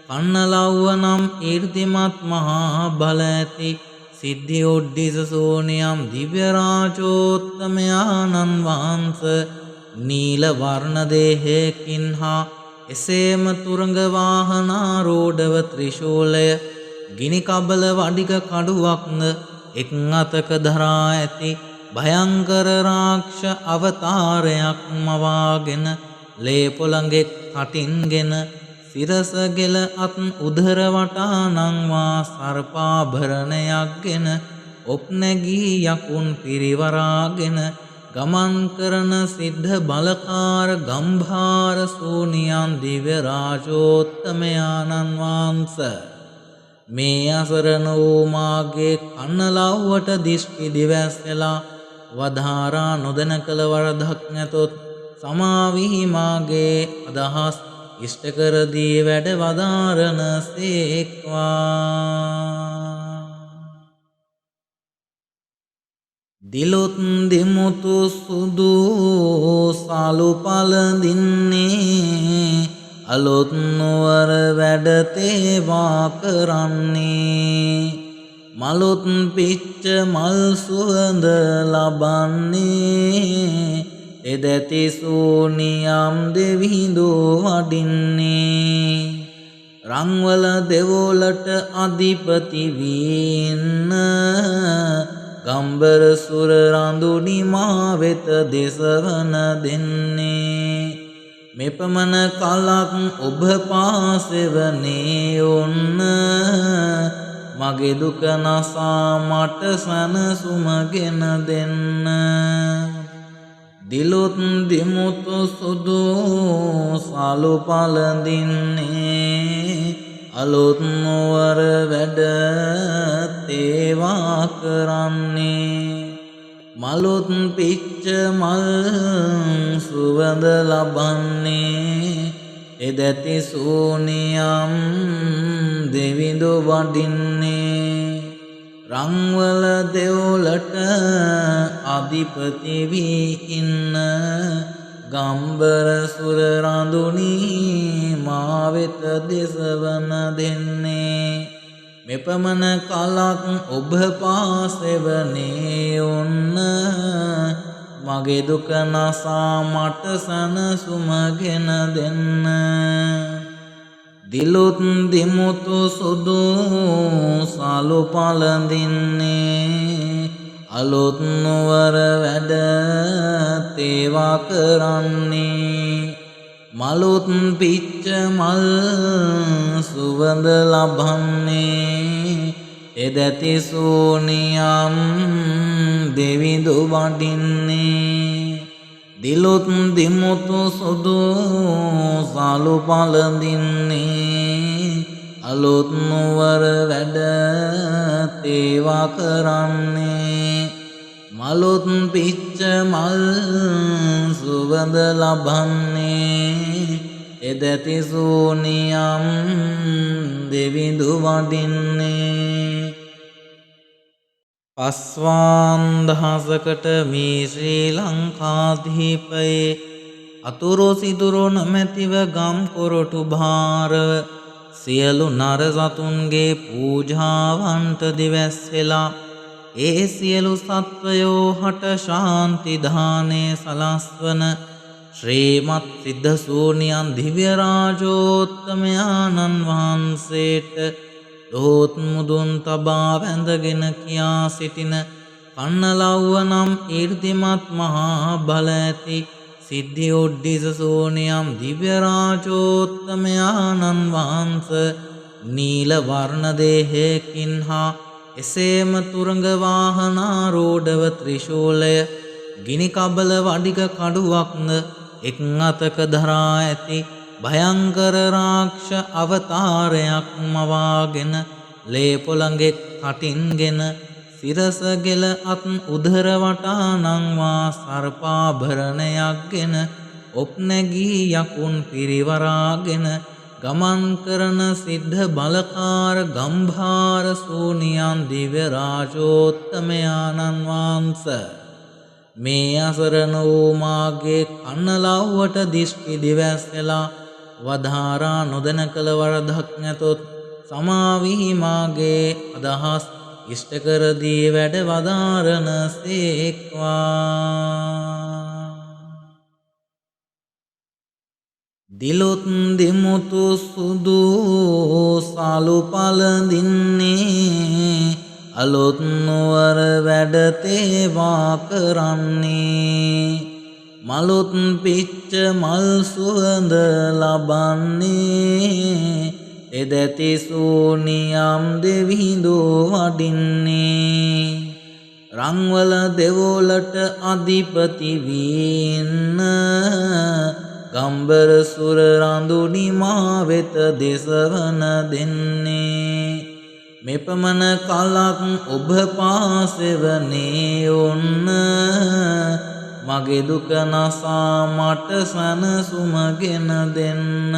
කන්නලව්ව නම් ඊර්තිමත් මහා බල ඇති සිද්ධි ඔඩ්ඩිස සෝනියම් දිව්‍ය රාජෝත්තමයාණන් වහන්ස නීල වර්ණ දේහයකින් හා එසේම තුරඟ වාහනාරූಢව ත්‍රිශූලය ගිනි කබල වඩික කඩුවක්ද එක් අතක දරා ඇති භයංකර රාක්ෂ අවතාරයක් මවාගෙන ලේපොළඟෙක් කටින්ගෙන සිරස ගෙල අත් උදර වටා නංවා සර්පාභරණයක්ගෙන ඔප් නැගී යකුන් පිරිවරාගෙන ගමන් කරන සිද්ධ බලකාර ගම්භාර සූනියන් දිව්‍ය රාජෝත්තමයාණන් වහන්සේ මේ අසරණ වූ මාගේ කන්නලව්වට දිස්ටි දිවැස්සලා වදාරා නොදැන කළ වරදක් නැතොත් සමාවී මාගේ අදහස් ඉෂ්ට කර දී වැඩ වදාරන සේක්වා දිලුත් දිමුතු සුදු සලු පළඳින්නේ අලුත් නුවර වැඩ තේවා කරන්නේ මලුත් පිච්ච මල් සුවඳ ලබන්නේ එදැති සූනියම් දෙවිඳු වඩින්නේ රංවල දෙවොලට අධිපති වීන්න ගම්බර සුර රඳුනි මා වෙත දෙසවන දෙන්නේ මෙපමණ කලක් ඔබ පාසෙවනේ ඔන්න මගේ දුක නසා මට සනසුමගෙන දෙන්න දිලුත් දිමුතු සුදු සලු පළඳින්නේ අලුත් නුවර වැඩ තේවා කරන්නේ මලුත් පිච්ච මල් සුවඳ ලබන්නේ එදැති සූනියම් දෙවිඳු වඩින්නේ රංවල දෙවොලට අධිපති වී ඉන්න ගම්බර සුර රඳුනි මා වෙත දෙසවන දෙන්නේ මෙපමණ කලක් ඔබ පාසෙවනේ ඔන්න මගේ දුක නසා මට සනසුමගෙන දෙන්න දිලුත් දිමුතු සුදු සලු පළඳින්නේ අලුත් නුවර වැඩ තේවා කරන්නේ මලුත් පිච්ච මල් සුවඳ ලබන්නේ එදැති සූනියම් දෙවිඳු වඩින්නේ දිලුත් දිමුතු සුදු සාලු පළඳින්නේ අලුත් නුවර වැඩ තේවා කරන්නේ මලුත් පිච්ච මල් සුවඳ ලබන්නේ එදැති සූනියම් දෙවිඳු වඩින්නේ පස්වාන් දහසකට මේ ශ්‍රී ලංකාධීපයේ අතුරු සිදුරු නොමැතිව ගම් කොරටු භාරව සියලු නර සතුන්ගේ පූජාවන්ට දිවැස්සෙලා ඒ සියලු සත්වයෝ හට ශාන්ති දානය සලස්වන ශ්‍රීමත් සිද්ධ සූනියන් දිව්‍ය රාජෝත්තමයාණන් වහන්සේට දොහොත් මුදුන් තබා වැඳගෙන කියා සිටින කන්නලව්ව නම් ඊර්තිමත් මහා බල ඇති සිද්ධි ඔඩ්ඩිස සෝනියම් දිව්‍ය රාජෝත්තමයාණන් වහන්ස නීල වර්ණ දේහයකින් හා එසේම තුරඟ වාහනාරූಢව ත්‍රිශූලය ගිනි කබල වඩික කඩුවක්ද එක් අතක දරා ඇති භයංකර රාක්ෂ අවතාරයක් මවාගෙන ලේ පොළඟෙක් කටින්ගෙන සිරස ගෙල අත් උදර වටා නංවා සර්පාභරණයක්ගෙන ඔප් නැගී යකුන් පිරිවරාගෙන ගමන් කරන සිද්ධ බලකාර ගම්භාර සූනියන් දිව්‍ය රාජෝත්තමයාණන් වහන්සේ මේ අසරණ වූ මාගේ කන්නලව්වට දිස්ටි දිවැස්සලා වදාරා නොදැන කළ වරදක් නැතොත් සමාවී මාගේ අදහස් ඉෂ්ට කර දී වැඩ වදාරන සේක්වා. දිලුත් දිමුතු සුදු සාලු පළඳින්නේ අලුත් නුවර වැඩ තේවා කරන්නේ මලුත් පිච්ච මල් සුවඳ ලබන්නේ එදැති සූනියම් දෙවිඳු වඩින්නේ රංවල දෙවොලට අධිපති වීන්න ගම්බර සුර රඳුනි මා වෙත දෙසවන දෙන්නේ මෙපමණ කලක් ඔබ පාසෙවනේ ඔන්න මගේ දුක නසා මට සනසුමගෙන දෙන්න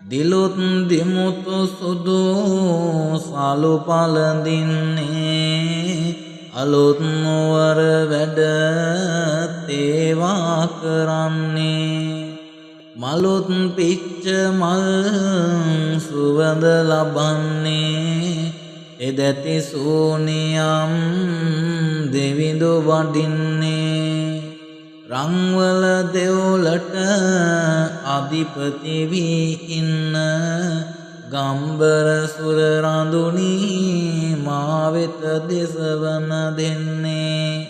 දිලුත් දිමුතු සුදු සාලු පළඳින්නේ අලුත් නුවර වැඩ තේවා කරන්නේ මලුත් පිච්ච මල් සුවඳ ලබන්නේ එදැති සූනියම් දෙවිඳු වඩින්නේ රංවල දෙවොලට අධිපති වී ඉන්න ගම්බර සුර රඳුනි මා වෙත දෙසවන දෙන්නේ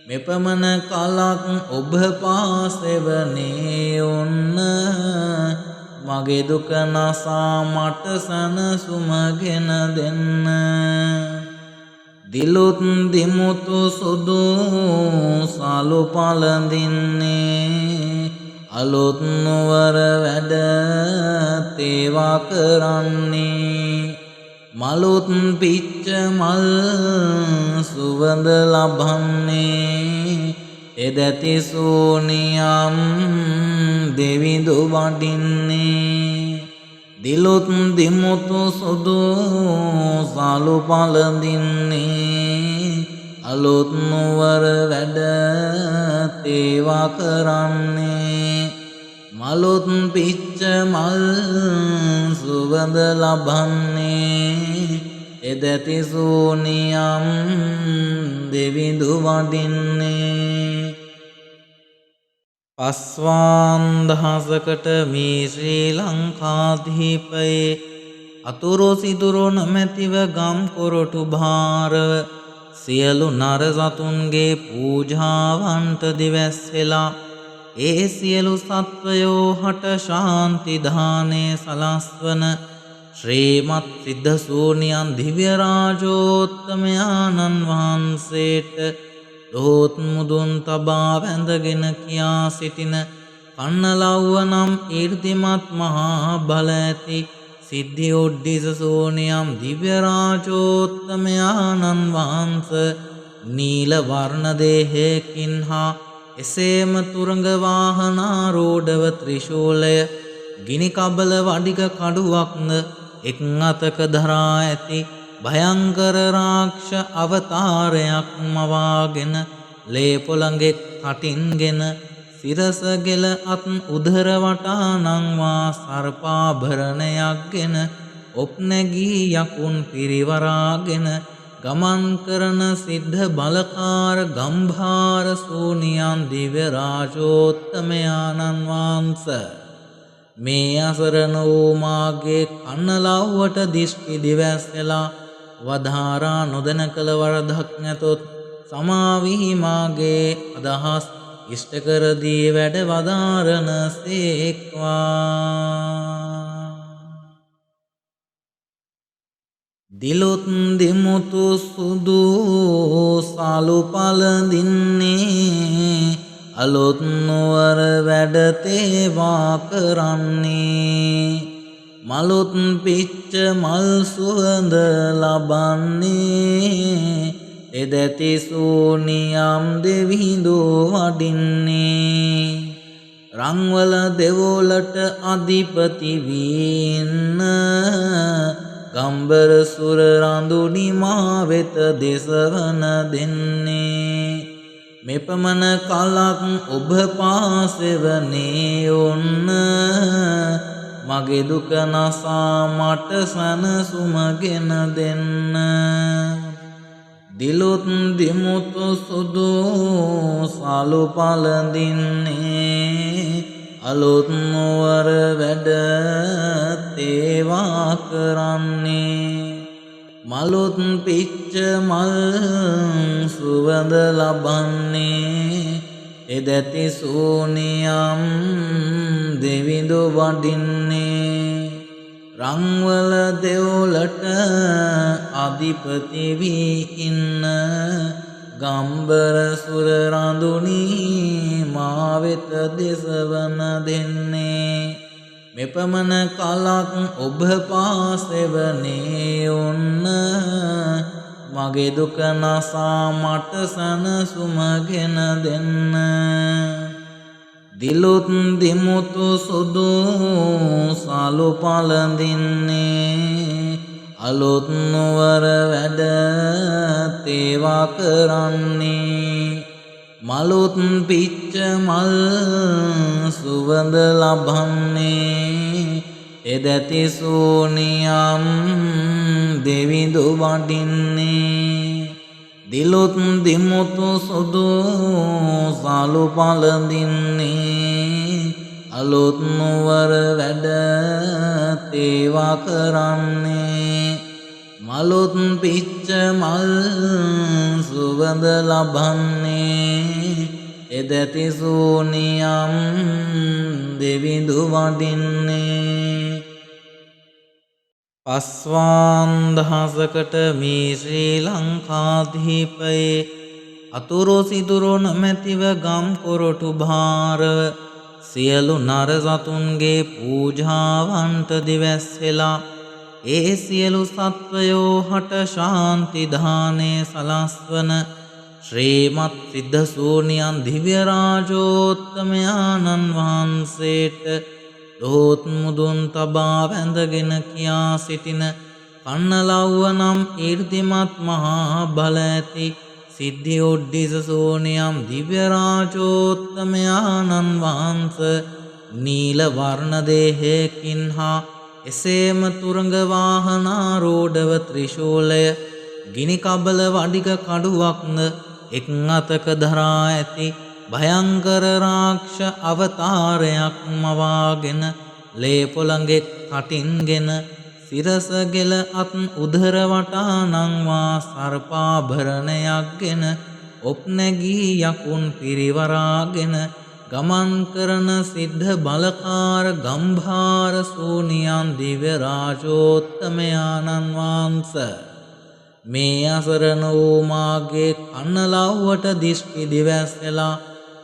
මෙපමණ කලක් ඔබ පාසෙවනේ ඔන්න මගේ දුක නසා මට සනසුමගෙන දෙන්න දිලුත් දිමුතු සුදු සාලු පළඳින්නේ අලුත් නුවර වැඩ තේවා කරන්නේ මලුත් පිච්ච මල් සුවඳ ලබන්නේ එදැති සූනියම් දෙවිඳු වඩින්නේ දිලුත් දිමුතු සුදු සාලු පළඳින්නේ අලුත් නුවර වැඩ තේවා කරන්නේ මලුත් පිච්ච මල් සුවඳ ලබන්නේ එදැති සූනියම් දෙවිඳු වඩින්නේ පස්වාන් දහසකට මේ ශ්‍රී ලංකාධීපයේ අතුරු සිදුරු නොමැතිව ගම් කොරටු භාරව සියලු නර සතුන්ගේ පූජාවන්ට දිවැස්සෙලා ඒ සියලු සත්වයෝ හට ශාන්ති දානය සලස්වන ශ්‍රීමත් සිද්ධ සූනියන් දිව්‍ය රාජෝත්තමයාණන් වහන්සේට දොහොත් මුදුන් තබා වැඳගෙන කියා සිටින කන්නලව්ව නම් ඊර්තිමත් මහා බල ඇති සිද්ධි ඔඩ්ඩිස සෝනියම් දිව්‍ය රාජෝත්තමයාණන් වහන්සේ නීල වර්ණ දේහයකින් හා එසේම තුරඟ වාහනාරූඪව ත්‍රිශූලය ගිනි කබල වඩික කඩුවක්ද එක් අතක දරා ඇති භයංකර රාක්ෂ අවතාරයක් මවාගෙන ලේ පොළඟෙක් කටින්ගෙන සිරස ගෙල අත් උදර වටා නංවා සර්පාභරණයක්ගෙන ඔප් නැගී යකුන් පිරිවරාගෙන ගමන් කරන සිද්ධ බලකාර ගම්භාර සූනියන් දිව්‍ය රාජෝත්තමයාණන් වහන්සේ මේ අසරණ වූ මාගේ කන්නලව්වට දිෂ්ටි දිවැස්සලා වධාරා නොදැන කළ වරදක් නැතොත් සමාවිහි මාගේ අදහස් ඉෂ්ට කර දී වැඩ වදාරන සේක්වා. දිලොත් දිමුතු සුදු සාලු පළඳින්නේ අලොත් නුවර වැඩ තේවා කරන්නේ මලොත් පිච්ච මල් සුවඳ ලබන්නේ එදැති සූනියම් දෙවිඳු වඩින්නේ රංවල දෙවොලට අධිපති වීන්න ගම්බර සුර රඳුනි මා වෙත දෙසවන දෙන්නේ මෙපමණ කලක් ඔබ පාසෙවනේ ඔන්න මගේ දුක නසා මට සනසුමගෙන දෙන්න දිලොත් දිමුතු සුදු සාලු පළඳින්නේ අලොත් නුවර වැඩ තේවා කරන්නේ මලොත් පිච්ච මල් සුවඳ ලබන්නේ එදැති සූනියම් දෙවිඳු වඩින්නේ රංවල දෙවොලට අධිපති වී ඉන්න ගම්බර සුර රඳුනි මා වෙත දෙසවන දෙන්නේ මෙපමණ කලක් ඔබ පාසෙවනේ ඔන්න මගේ දුක නසා මට සනසුමගෙන දෙන්න දිලොත් දිමුතු සුදු සාලු පළඳින්නේ අලොත් නුවර වැඩ තේවා කරන්නේ මලොත් පිච්ච මල් සුවඳ ලබන්නේ එදැති සූනියම් දෙවිඳු වඩින්නේ දිලොත් දිමුතු සුදු සාලු පළඳින්නේ අලොත් නුවර වැඩ තේවා කරන්නේ මලොත් පිච්ච මල් සුවඳ ලබන්නේ එදැති සූනියම් දෙවිඳු වඩින්නේ පස්වාන් දහසකට මේ ශ්‍රී ලංකාධීපයේ අතුරු සිදුරු නොමැතිව ගම් කොරටු භාරව සියලු නර සතුන්ගේ පූජාවන්ට දිවැස්සෙලා ඒ සියලු සත්වයෝ හට ශාන්ති දානය සලස්වන ශ්‍රීමත් සිද්ධ සූනියන් දිව්‍ය රාජෝත්තමයාණන් වහන්සේට දොහොත් මුදුන් තබා වැඳගෙන කියා සිටින කන්නලව්ව නම් ඊර්තිමත් මහා බල ඇති සිද්ධි ඔඩ්ඩිස සෝනියම් දිව්‍ය රාජෝත්තමයාණන් වහන්සේ නීල වර්ණ දේහයකින් හා එසේම තුරඟ වාහනාරූඪව ත්‍රිශූලය ගිනි කබල වඩික කඩුවක්ද එක් අතක දරා ඇති භයංකර රාක්ෂ අවතාරයක් මවාගෙන ලේ පොළඟෙක් කටින්ගෙන සිරස ගෙල අත් උදර වටා නංවා සර්පාභරණයක්ගෙන ඔප් නැගී යකුන් පිරිවරාගෙන ගමන් කරන සිද්ධ බලකාර ගම්භාර සූනියන් දිව්‍ය රාජෝත්තමයාණන් වහන්සේ මේ අසරණ වූ මාගේ කන්නලව්වට දිෂ්ටි දිවැස්සලා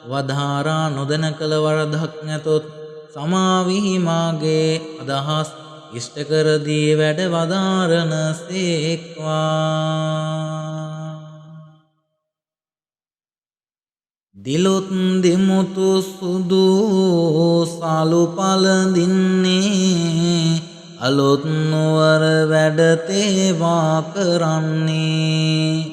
වධාරා නොදැන කළ වරදක් නැතොත් සමාවිහි මාගේ අදහස් ඉෂ්ට කර දී වැඩ වදාරන සේක්වා. දිලොත් දෙමුතු සුදු සාලු පළඳින්නේ අලොත් නුවර වැඩ තේවා කරන්නේ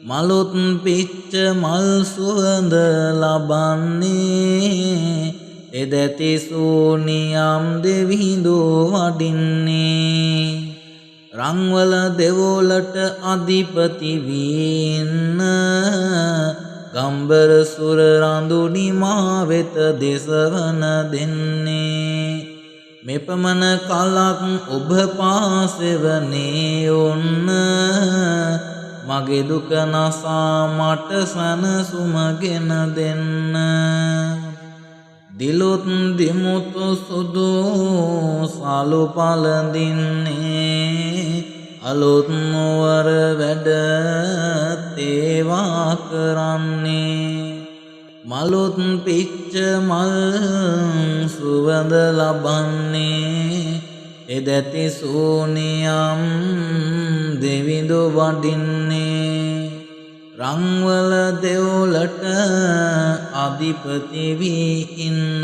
මලොත් පිච්ච මල් සුවඳ ලබන්නේ එදැති සූනියම් දෙවිහිඳු වඩින්නේ රංවල දෙවොලට අධිපති වීන්න ගම්බර සුර රඳුනි මා වෙත දෙසවන දෙන්නේ මෙපමණ කලක් ඔබ පාසෙවනේ ඔන්න මගේ දුක නසා මට සනසුමගෙන දෙන්න දිලොත් දිමුතු සුදු සාලු පළඳින්නේ අලොත් නුවර වැඩ තේවා කරන්නේ මලොත් පිච්ච මල් සුවඳ ලබන්නේ එදැති සූනියම් දෙවිඳු වඩින්නේ රංවල දෙවොලට අධිපති වී ඉන්න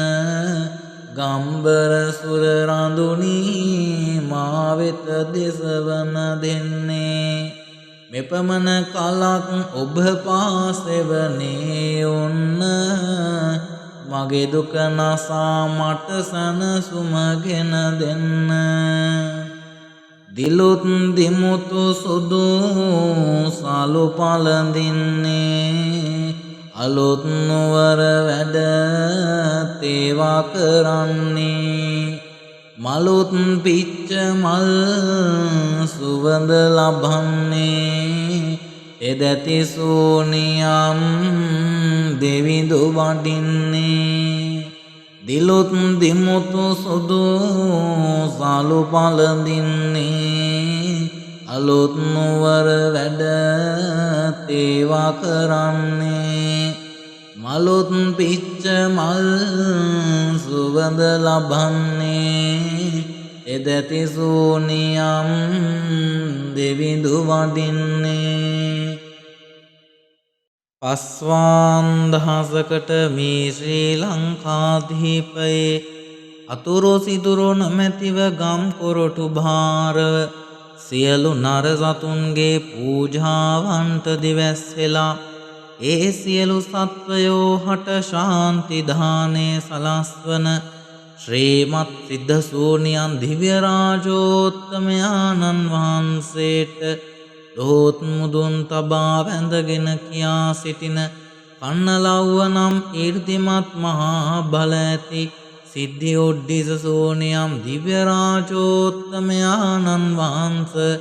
ගම්බර සුර රඳුනි මා වෙත දෙසවන දෙන්නේ මෙපමණ කලක් ඔබ පාසෙවනේ ඔන්න මගේ දුක නසා මට සනසුමගෙන දෙන්න දිලොත් දිමුතු සුදු සාලු පළඳින්නේ අලොත් නුවර වැඩ තේවා කරන්නේ මලොත් පිච්ච මල් සුවඳ ලබන්නේ එදැති සූනියම් දෙවිඳු වඩින්නේ දිලොත් දිමුතු සුදු සාලු පළඳින්නේ අලොත් නුවර වැඩ තේවා කරන්නේ මලොත් පිච්ච මල් සුවඳ ලබන්නේ එදැති සූනියම් දෙවිඳු වඩින්නේ පස්වාන් දහසකට මේ ශ්‍රී ලංකාධීපයේ අතුරු සිදුරු නොමැතිව ගම් කොරටු භාරව සියලු නර සතුන්ගේ පූජාවන්ට දිවැස්සෙලා ඒ සියලු සත්වයෝ හට ශාන්ති දානේ සලස්වන ශ්‍රීමත් සිද්ධ සූනියන් දිව්‍ය රාජෝත්තමයාණන් වහන්සේට දොහොත් මුදුන් තබා වැඳගෙන කියා සිටින කන්නලව්ව නම් ඊර්තිමත් මහා බල ඇති සිද්ධි ඔඩ්ඩිස සෝනියම් දිව්‍ය රාජෝත්තමයාණන් වහන්සේ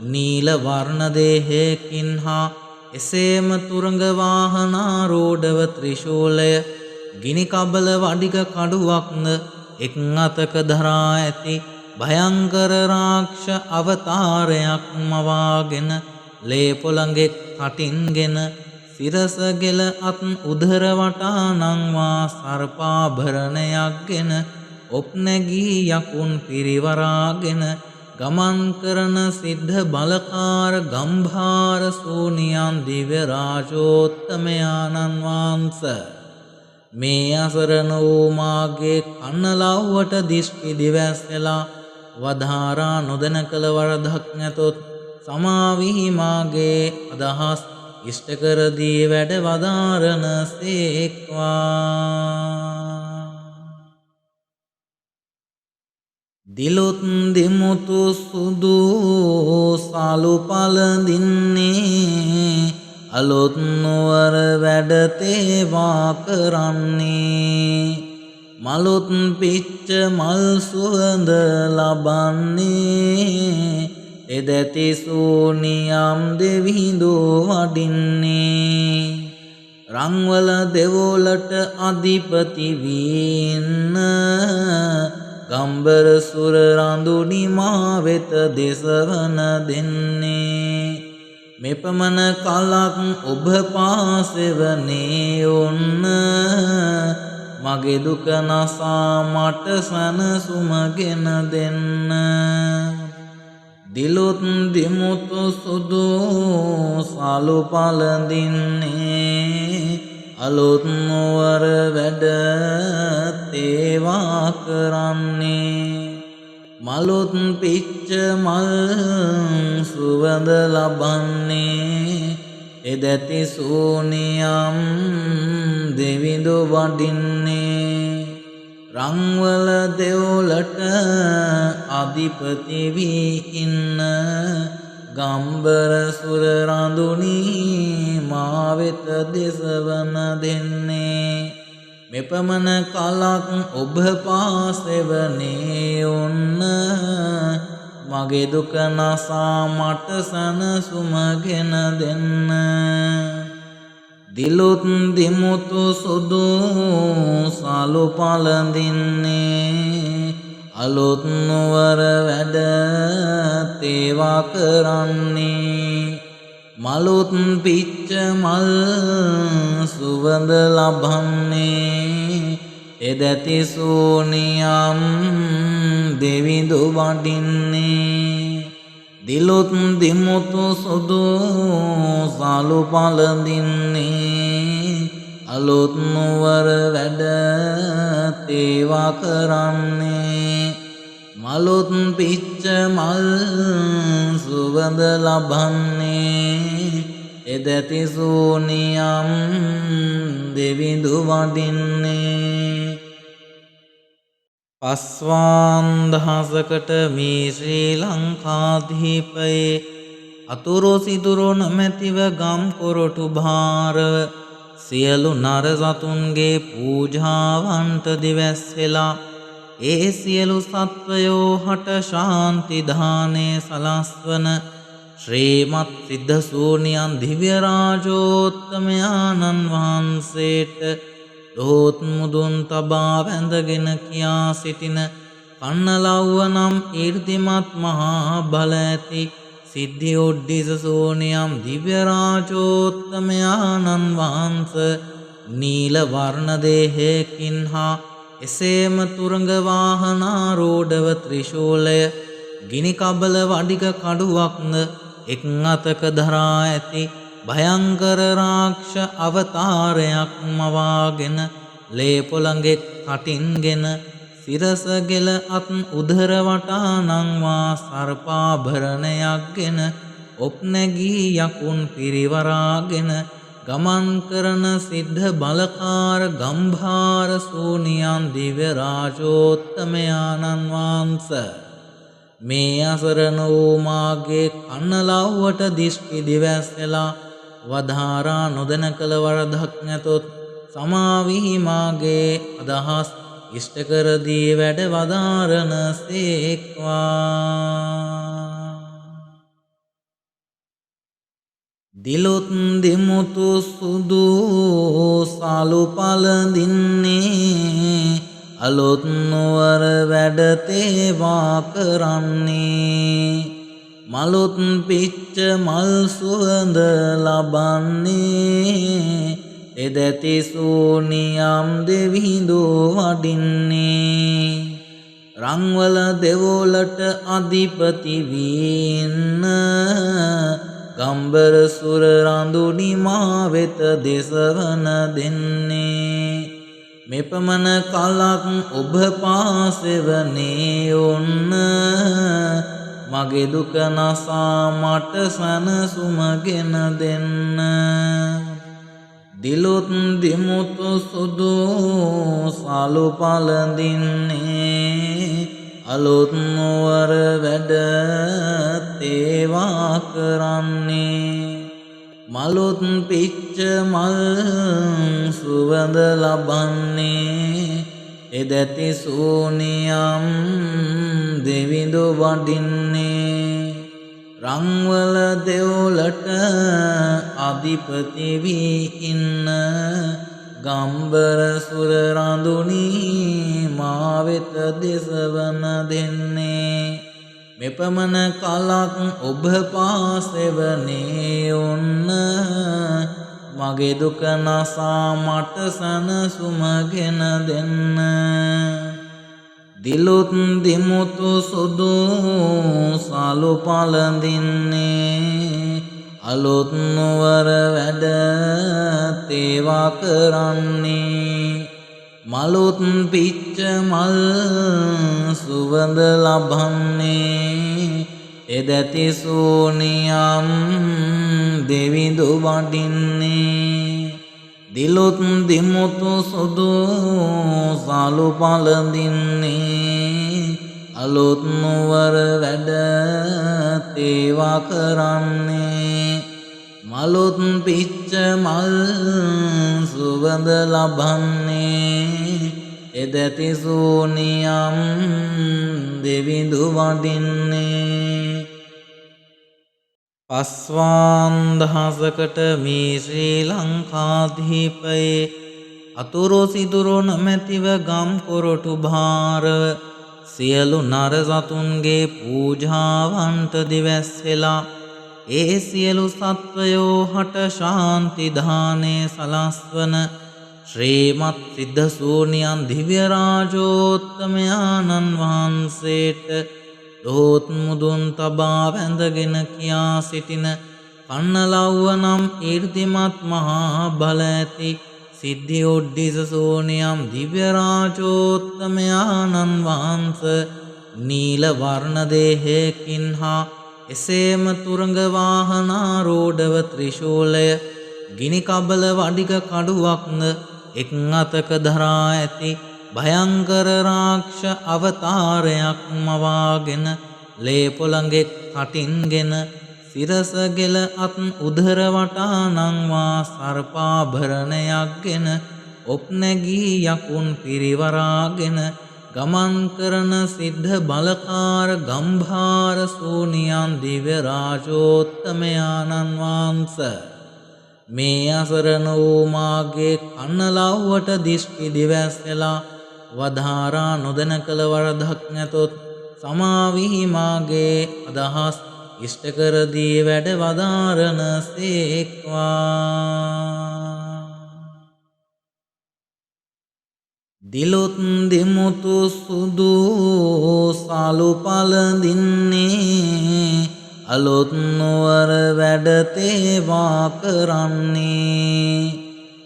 නීල වර්ණ දේහයකින් හා එසේම තුරංග වාහනාරූಢව ත්‍රිශූලය ගිනි කබල වඩික කඩුවක්ද එක් අතක දරා ඇති භයංකර රාක්ෂ අවතාරයක් මවාගෙන ලේ පොළඟෙක් කටින්ගෙන සිරස ගෙල අත් උදර වටා නංවා සර්පාභරණයක්ගෙන ඔප් නැගී යකුන් පිරිවරාගෙන ගමන් කරන සිද්ධ බලකාර ගම්භාර සූනියන් දිව්‍ය රාජෝත්තමයාණන් වහන්සේ මේ අසරණ වූ මාගේ කන්නලව්වට දිෂ්ටි දිවැස්සලා වධාරා නොදැන කළ වරදක් නැතොත් සමාවිහි මාගේ අදහස් ඉෂ්ට කර දී වැඩ වදාරන සේක්වා. දිලොත් දෙමුතු සුදු සාලු පළඳින්නේ අලොත් නුවර වැඩ තේවා කරන්නේ මලොත් පිච්ච මල් සුවඳ ලබන්නේ එදැති සූනියම් දෙවිහිඳු වඩින්නේ රංවල දෙවොලට අධිපති වීන්න ගම්බර සුර රඳුනි මා වෙත දෙසවන දෙන්නේ මෙපමණ කලක් ඔබ පාසෙවනේ ඔන්න මගේ දුක නසා මට සැනසුමගෙන දෙන්න. දිලොත් දිමුතු සුදු සලු පළඳින්නේ අලුත් නුවර වැඩ තේවා කරන්නේ මලුත් පිච්ච මල් සුවඳ ලබන්නේ එදැති සූනියම් දෙවිඳු වඩින්නේ රංවල දෙව්ලට අධිපති වී ඉන්න ගම්බර සුර රඳුනි මා වෙත දෙසවන දෙන්නේ මෙපමණ කලක් ඔබ පාසෙවනේ ඔන්න මගේ දුක නසා මට සැනසුමගෙන දෙන්න. දිලුත් දිමුතු සුදු සලු පළඳින්නේ අලුත් නුවර වැඩ තේවා කරන්නේ මලුත් පිච්ච මල් සුවඳ ලබන්නේ එදැති සූනියම් දෙවිඳු වඩින්නේ දිලුත් දිමුතු සුදු සලු පළඳින්නේ අලුත් නුවර වැඩ තේවා කරන්නේ මලුත් පිච්ච මල් සුවඳ ලබන්නේ එදැති සූනියම් දෙවිඳු වඩින්නේ පස්වාන් දහසකට මේ ශ්‍රී ලංකාධීපයේ අතුරු සිදුරු නොමැතිව ගම් කොරටු භාරව සියලු නර සතුන්ගේ පූජාවන්ට දිවැස්සෙලා ඒ සියලු සත්වයෝ හට ශාන්ති දානේ සලස්වන ශ්‍රීමත් සිද්ධ සූනියන් දිව්‍ය රාජෝත්තමයාණන් වහන්සේට දොහොත් මුදුන් තබා වැඳගෙන කියා සිටින කන්නලව්ව නම් ඊර්තිමත් මහා බල ඇති සිද්ධි ඔඩ්ඩිස සෝනියම් දිව්‍ය රාජෝත්තමයාණන් වහන්ස නීල වර්ණ දේහයකින් හා එසේම තුරඟ වාහනාරූಢව ත්‍රිශූලය ගිනි කබල වඩික කඩුවක්ද එක් අතක දරා ඇති භයංකර රාක්ෂ අවතාරයක් මවාගෙන ලේ පොළඟෙක් කටින්ගෙන සිරස ගෙල අත් උදර වටා නංවා සර්පාභරණයක්ගෙන ඔප් නැගී යකුන් පිරිවරාගෙන ගමන් කරන සිද්ධ බලකාර ගම්භාර සූනියන් දිව්‍ය රාජෝත්තමයාණන් වහන්සේ මේ අසරණ වූ මාගේ කන්නලව්වට දිස්ටි දිවැස්සලා වදාරා නොදැන කළ වරදක් නැතොත් සමාවිහි මාගේ අදහස් ඉෂ්ට කර දී වැඩ වදාරන සේක්වා. දිලුත් දිමුතු සුදු සලු පළඳින්නේ අලුත් නුවර වැඩ තේවා කරන්නේ මලුත් පිච්ච මල් සුවඳ ලබන්නේ එදැති සූනියම් දෙවිඳු වඩින්නේ රංවල දෙවොලට අධිපති වී ඉන්න ගම්බර සුර රඳුනි මා වෙත දෙසවන දෙන්නේ මෙපමණ කලක් ඔබ පාසෙවනේ ඔන්න මගේ දුක නසා මට සැනසුමගෙන දෙන්න. දිලුත් දිමුතු සුදු සලු පළඳින්නේ අලුත් නුවර වැඩ තේවා කරන්නේ මලුත් පිච්ච මල් සුවඳ ලබන්නේ එදැති සූනියම් දෙවිඳු වඩින්නේ රංවල දෙවොලට අධිපති වී ඉන්න ගම්බර සුර රඳුනි මා වෙත දෙසවන දෙන්නේ මෙපමණ කලක් ඔබ පාසෙවනේ ඔන්න මගේ දුක නසා මට සනසුම ගෙන දෙන්න දිලුත් දිමුතු සුදු සලු පළඳින්නේ අලුත් නුවර වැඩ තේවා කරන්නේ මලුත් පිච්ච මල් සුවඳ ලබන්නේ එදැති සූනියම් දෙවිඳු වඩින්නේ දිලුත් දිමුතු සුදු සලු පළඳින්නේ අලුත් නුවර වැඩ තේවා කරන්නේ මලුත් පිච්ච මල් සුවඳ ලබන්නේ එදැති සූනියම් දෙවිඳු වඩින්නේ පස්වාන් දහසකට මේ ශ්‍රී ලංකාධීපයේ අතුරු සිදුරු නොමැතිව ගම් කොරටු භාරව සියලු නර සතුන්ගේ පූජාවන්ට දිවැස් වෙලා ඒ සියලු සත්වයෝ හට ශාන්ති දානය සලස්වන ශ්‍රීමත් සිද්ධ සූනියන් දිව්‍ය රාජෝත්තමයාණන් වහන්සේට දොහොත් මුදුන් තබා වැඳගෙන කියා සිටින කන්නලව්ව නම් ඊර්තිමත් මහා බල ඇති සිද්ධි ඔඩ්ඩිස සෝනියම් දිව්‍ය රාජෝත්තමයාණන් වහන්ස නීල වර්ණ දේහයකින් හා එසේම තුරඟ වාහනාරූಢව ත්‍රිශූලය ගිනි කබල වඩික කඩුවක්ද එක් අතක දරා ඇති භයංකර රාක්ෂ අවතාරයක් මවාගෙන ලේ පොළඟෙක් කටින්ගෙන සිරස ගෙල අත් උදර වටා නංවා සර්පාභරණයක්ගෙන ඔප් නැගී යකුන් පිරිවරාගෙන ගමන් කරන සිද්ධ බලකාර ගම්භාර සූනියන් දිව්‍ය රාජෝත්තමයාණන් වහන්සේ මේ අසරණ වූ මාගේ කන්නලව්වට දිෂ්ටි දිවැස්සලා වදාරා නොදැන කළ වරදක් නැතොත් සමාවිහි මාගේ අදහස් ඉෂ්ට කර දී වැඩ වදාරන සේක්වා දිලුත් දිමුතු සුදු සලු පළඳින්නේ අලුත් නුවර වැඩ තේවා කරන්නේ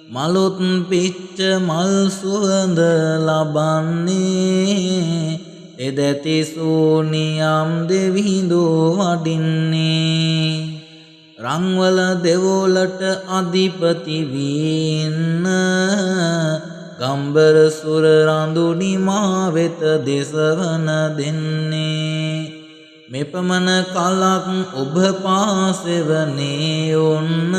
මලුත් පිච්ච මල් සුවඳ ලබන්නේ එදැති සූනියම් දෙවිඳු වඩින්නේ රංවල දෙවොලට අධිපති වීන්න ගම්බර සුර රඳුනි මා වෙත දෙසවන දෙන්නේ මෙපමණ කලක් ඔබ පාසෙවනේ ඔන්න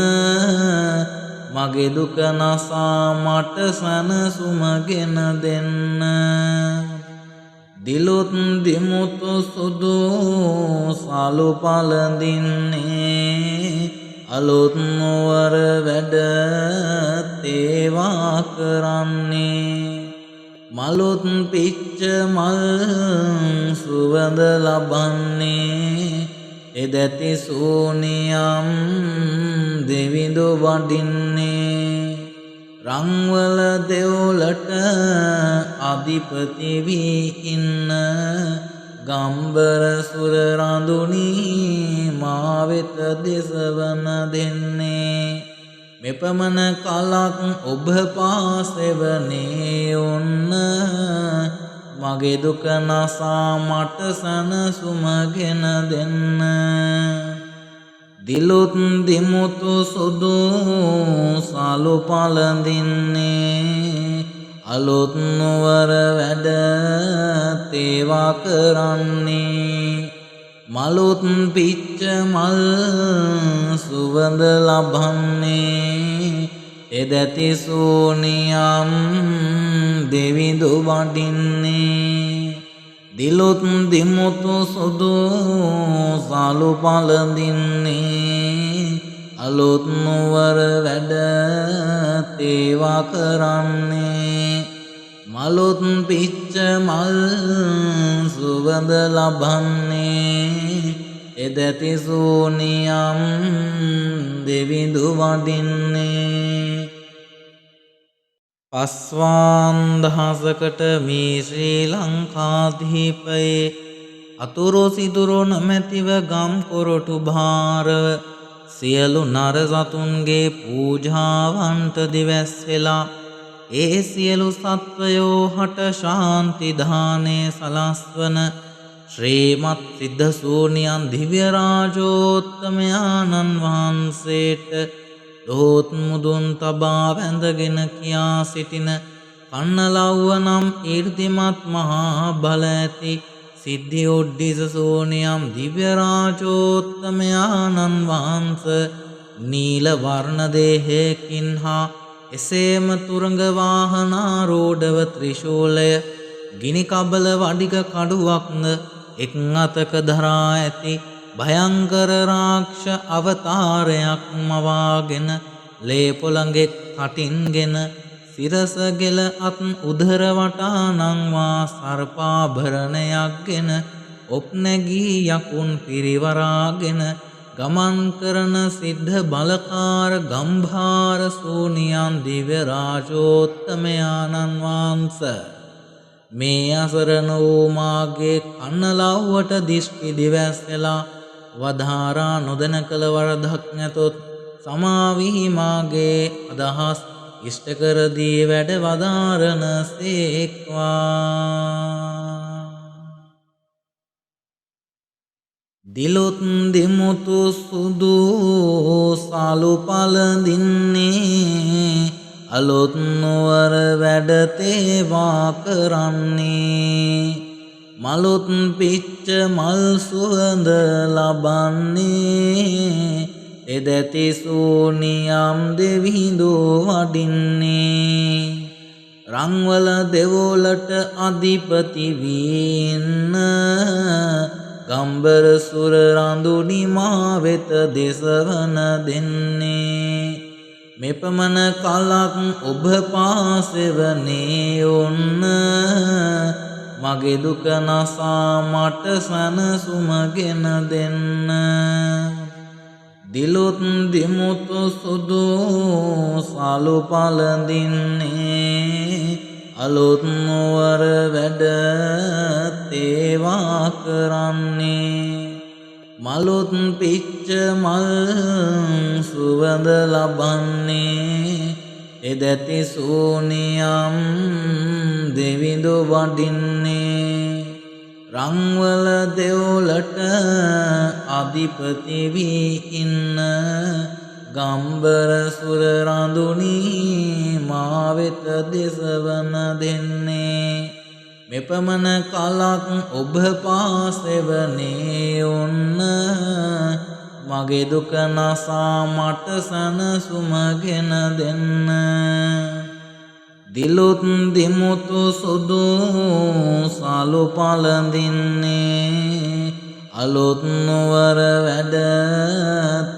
මගේ දුක නසා මට සනසුම ගෙන දෙන්න දිලුත් දිමුතු සුදු සලු පළඳින්නේ අලුත් නුවර වැඩ තේවා කරන්නේ මලුත් පිච්ච මල් සුවඳ ලබන්නේ එදැති සූනියම් දෙවිඳු වඩින්නේ රංවල දෙවොලට අධිපති වී ඉන්න ගම්බර සුර රඳුනි මා වෙත දෙසවන දෙන්නේ මෙපමණ කලක් ඔබ පාසෙවනේ ඔන්න මගේ දුක නසා මට සනසුම ගෙන දෙන්න දිලුත් දිමුතු සුදු සලු පළඳින්නේ අලුත් නුවර වැඩ තේවා කරන්නේ මලුත් පිච්ච මල් සුවඳ ලබන්නේ එදැති සූනියම් දෙවිඳු වඩින්නේ දිලුත් දිමුතු සුදු සලු පළඳින්නේ අලුත් නුවර වැඩ තේවා කරන්නේ මලොත් පිච්ච මල් සුවඳ ලබන්නේ එදැති සූනියම් දෙවිඳු වඩින්නේ පස්වාන් දහසකට මේ ශ්‍රී ලංකාධීපයේ අතුරු සිදුරු නොමැතිව ගම් කොරටු භාරව සියලු නර සතුන්ගේ පූජාවන්ට දිවැස් වෙලා ඒ සියලු සත්වයෝ හට ශාන්ති දානය සලස්වන ශ්‍රීමත් සිද්ධ සූනියන් දිව්‍ය රාජෝත්තමයාණන් වහන්සේට දොහොත් මුදුන් තබා වැඳගෙන කියා සිටින කන්නලව්ව නම් ඊර්තිමත් මහා බල ඇති සිද්ධි ඔඩ්ඩිස සෝනියම් දිව්‍ය රාජෝත්තමයාණන් වහන්සේ නීල වර්ණ දේහයකින් හා එසේම තුරංග වාහනාරූඪව ත්‍රිශූලය ගිනි කබල වඩික කඩුවක්ද එක් අතක දරා ඇති භයංකර රාක්ෂ අවතාරයක් මවාගෙන ලේ පොළඟෙක් කටින්ගෙන සිරස ගෙල අත් උදර වටා නංවා සර්පාභරණයක්ගෙන ඔප් නැගී යකුන් පිරිවරාගෙන ගමන් කරන සිද්ධ බලකාර ගම්භාර සූනියන් දිව්‍ය රාජෝත්තමයාණන් වහන්සේ මේ අසරණ වූ මාගේ කන්නලව්වට දිෂ්ටි දිවැස්සලා වදාරා නොදැන කළ වරදක් නැතොත් සමාවිහි මාගේ අදහස් ඉෂ්ට කර දී වැඩ වදාරන සේක්වා දිලොත් දිමුතු සුදු සාලු පළඳින්නේ අලොත් නුවර වැඩ තේවා කරන්නේ මලොත් පිච්ච මල් සුවඳ ලබන්නේ එදැති සූනියම් දෙවිඳු වඩින්නේ රංවල දෙවොලට අධිපති වීන්න ගම්බර සුර රඳුනි මා වෙත දෙසවන දෙන්නේ මෙපමණ කලක් ඔබ පාසෙවනේ ඔන්න මගේ දුක නසා මට සනසුමගෙන දෙන්න දිලොත් දිමුතු සුදු සාලු පළඳින්නේ අලොත් නුවර වැඩ තේවා කරන්නේ මලොත් පිච්ච මල් සුවඳ ලබන්නේ එදැති සූනියම් දෙවිඳු වඩින්නේ රංවල දෙවොලට අධිපති වී ඉන්න ගම්බර සුර රඳුනි මා වෙත දෙසවන දෙන්නේ මෙපමණ කලක් ඔබ පාසෙවනේ ඔන්න මගේ දුක නසා මට සනසුමගෙන දෙන්න දිලොත් දිමුතු සුදු සාලු පළඳින්නේ අලොත් නුවර වැඩ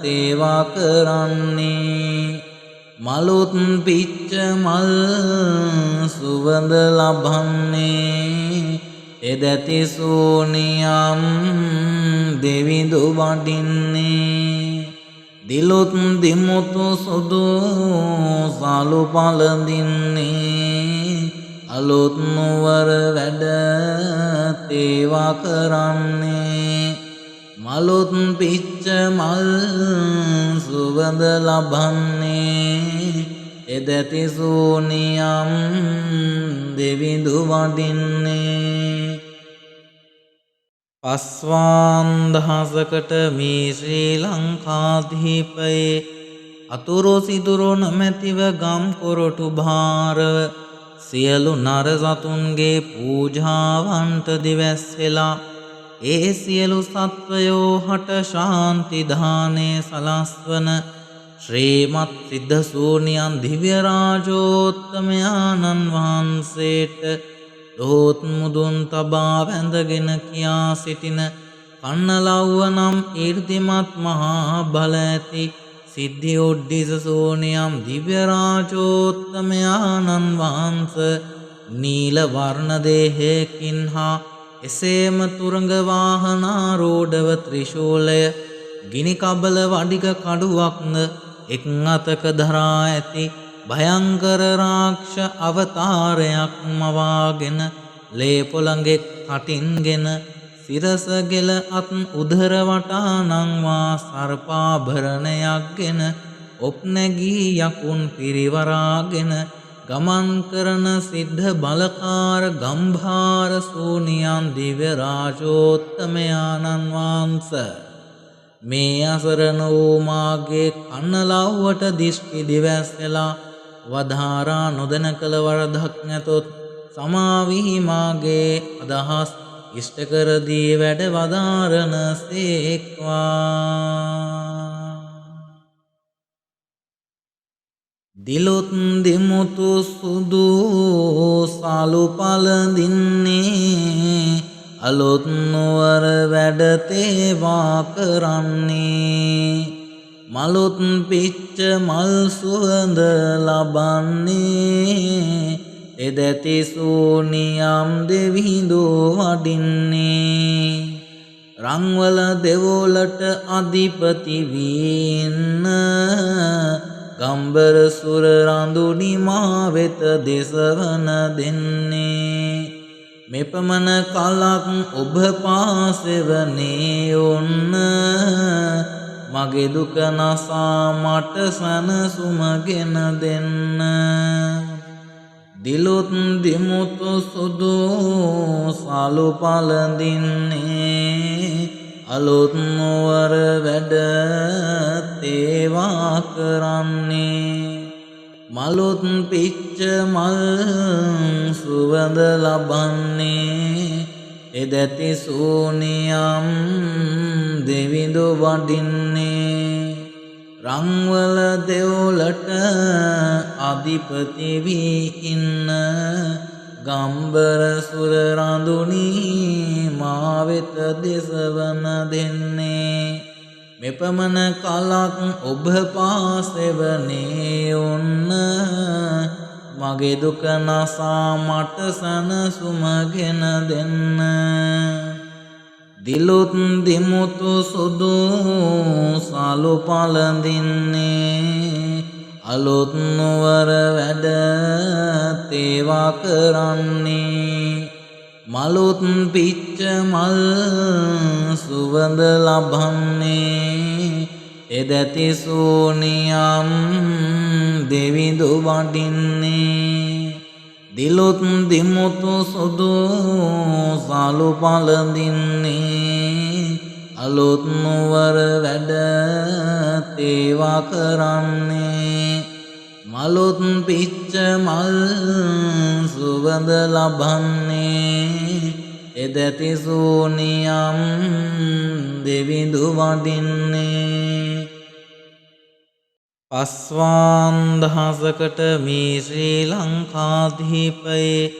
තේවා කරන්නේ මලොත් පිච්ච මල් සුවඳ ලබන්නේ එදැති සූනියම් දෙවිඳු වඩින්නේ දිලොත් දිමුතු සුදු සාලු පළඳින්නේ අලොත් නුවර වැඩ තේවා කරන්නේ මලොත් පිච්ච මල් සුවඳ ලබන්නේ එදැති සූනියම් දෙවිඳු වඩින්නේ පස්වාන් දහසකට මේ ශ්‍රී ලංකාධීපයේ අතුරු සිදුරු නොමැතිව ගම් කොරටු භාරව සියලු නර සතුන්ගේ පූජාවන්ට දිවැස් වෙලා ඒ සියලු සත්වයෝ හට ශාන්ති දානය සලස්වන ශ්‍රීමත් සිද්ධ සූනියන් දිව්‍ය රාජෝත්තමයාණන් වහන්සේට දොහොත් මුදුන් තබා වැඳගෙන කියා සිටින කන්නලව්ව නම් ඊර්තිමත් මහා බල ඇති සිද්ධි ඔඩ්ඩිස සෝනියම් දිව්‍ය රාජෝත්තමයාණන් වහන්සේ නීල වර්ණ දේහයකින් හා එසේම තුරඟ වාහනාරූඪව ත්‍රිශූලය ගිනි කබල වඩික කඩුවක්ද එක් අතක දරා ඇති භයංකර රාක්ෂ අවතාරයක් මවාගෙන ලේ පොළඟෙක් කටින්ගෙන සිරස ගෙල අත් උදර වටා නංවා සර්පාභරණයක්ගෙන ඔප් නැගී යකුන් පිරිවරාගෙන ගමන් කරන සිද්ධ බලකාර ගම්භාර සූනියන් දිව්‍ය රාජෝත්තමයාණන් වහන්සේ මේ අසරණ වූ මාගේ කන්නලව්වට දිෂ්ටි දිවැස්සලා වදාරා නොදැන කළ වරදක් නැතොත් සමාවී මාගේ අදහස් ඉෂ්ට කර දී වැඩ වදාරන සේක්වා. දිලොත් දිමුතු සුදු සාලු පළඳින්නේ අලොත් නුවර වැඩ තේවා කරන්නේ මලොත් පිච්ච මල් සුවඳ ලබන්නේ එදැති සූනියම් දෙවිඳු වඩින්නේ රංවල දෙවොලට අධිපති වීන්න ගම්බර සුර රඳුනි මා වෙත දෙසවන දෙන්නේ මෙපමණ කලක් ඔබ පාසෙවනේ ඔන්න මගේ දුක නසා මට සනසුමගෙන දෙන්න දිලොත් දිමුතු සුදු සාලු පළඳින්නේ අලොත් නුවර වැඩ තේවා කරන්නේ මලොත් පිච්ච මල් සුවඳ ලබන්නේ එදැති සූනියම් දෙවිඳු වඩින්නේ රංවල දෙවොලට අධිපති වී ඉන්න ගම්බර සුර රඳුනි මා වෙත දෙසවන දෙන්නේ මෙපමණ කලක් ඔබ පාසෙවනේ ඔන්න මගේ දුක නසා මට සනසුමගෙන දෙන්න දිලොත් දිමුතු සුදු සාලු පළඳින්නේ අලොත් නුවර වැඩ තේවා කරන්නේ මලොත් පිච්ච මල් සුවඳ ලබන්නේ එදැති සූනියම් දෙවිඳු වඩින්නේ දිලොත් දිමුතු සුදු සාලු පළඳින්නේ අලොත් නුවර වැඩ තේවා කරන්නේ මලොත් පිච්ච මල් සුවඳ ලබන්නේ එදැති සූනියම් දෙවිඳු වඩින්නේ පස්වාන් දහසකට මේ ශ්‍රී ලංකාධීපයේ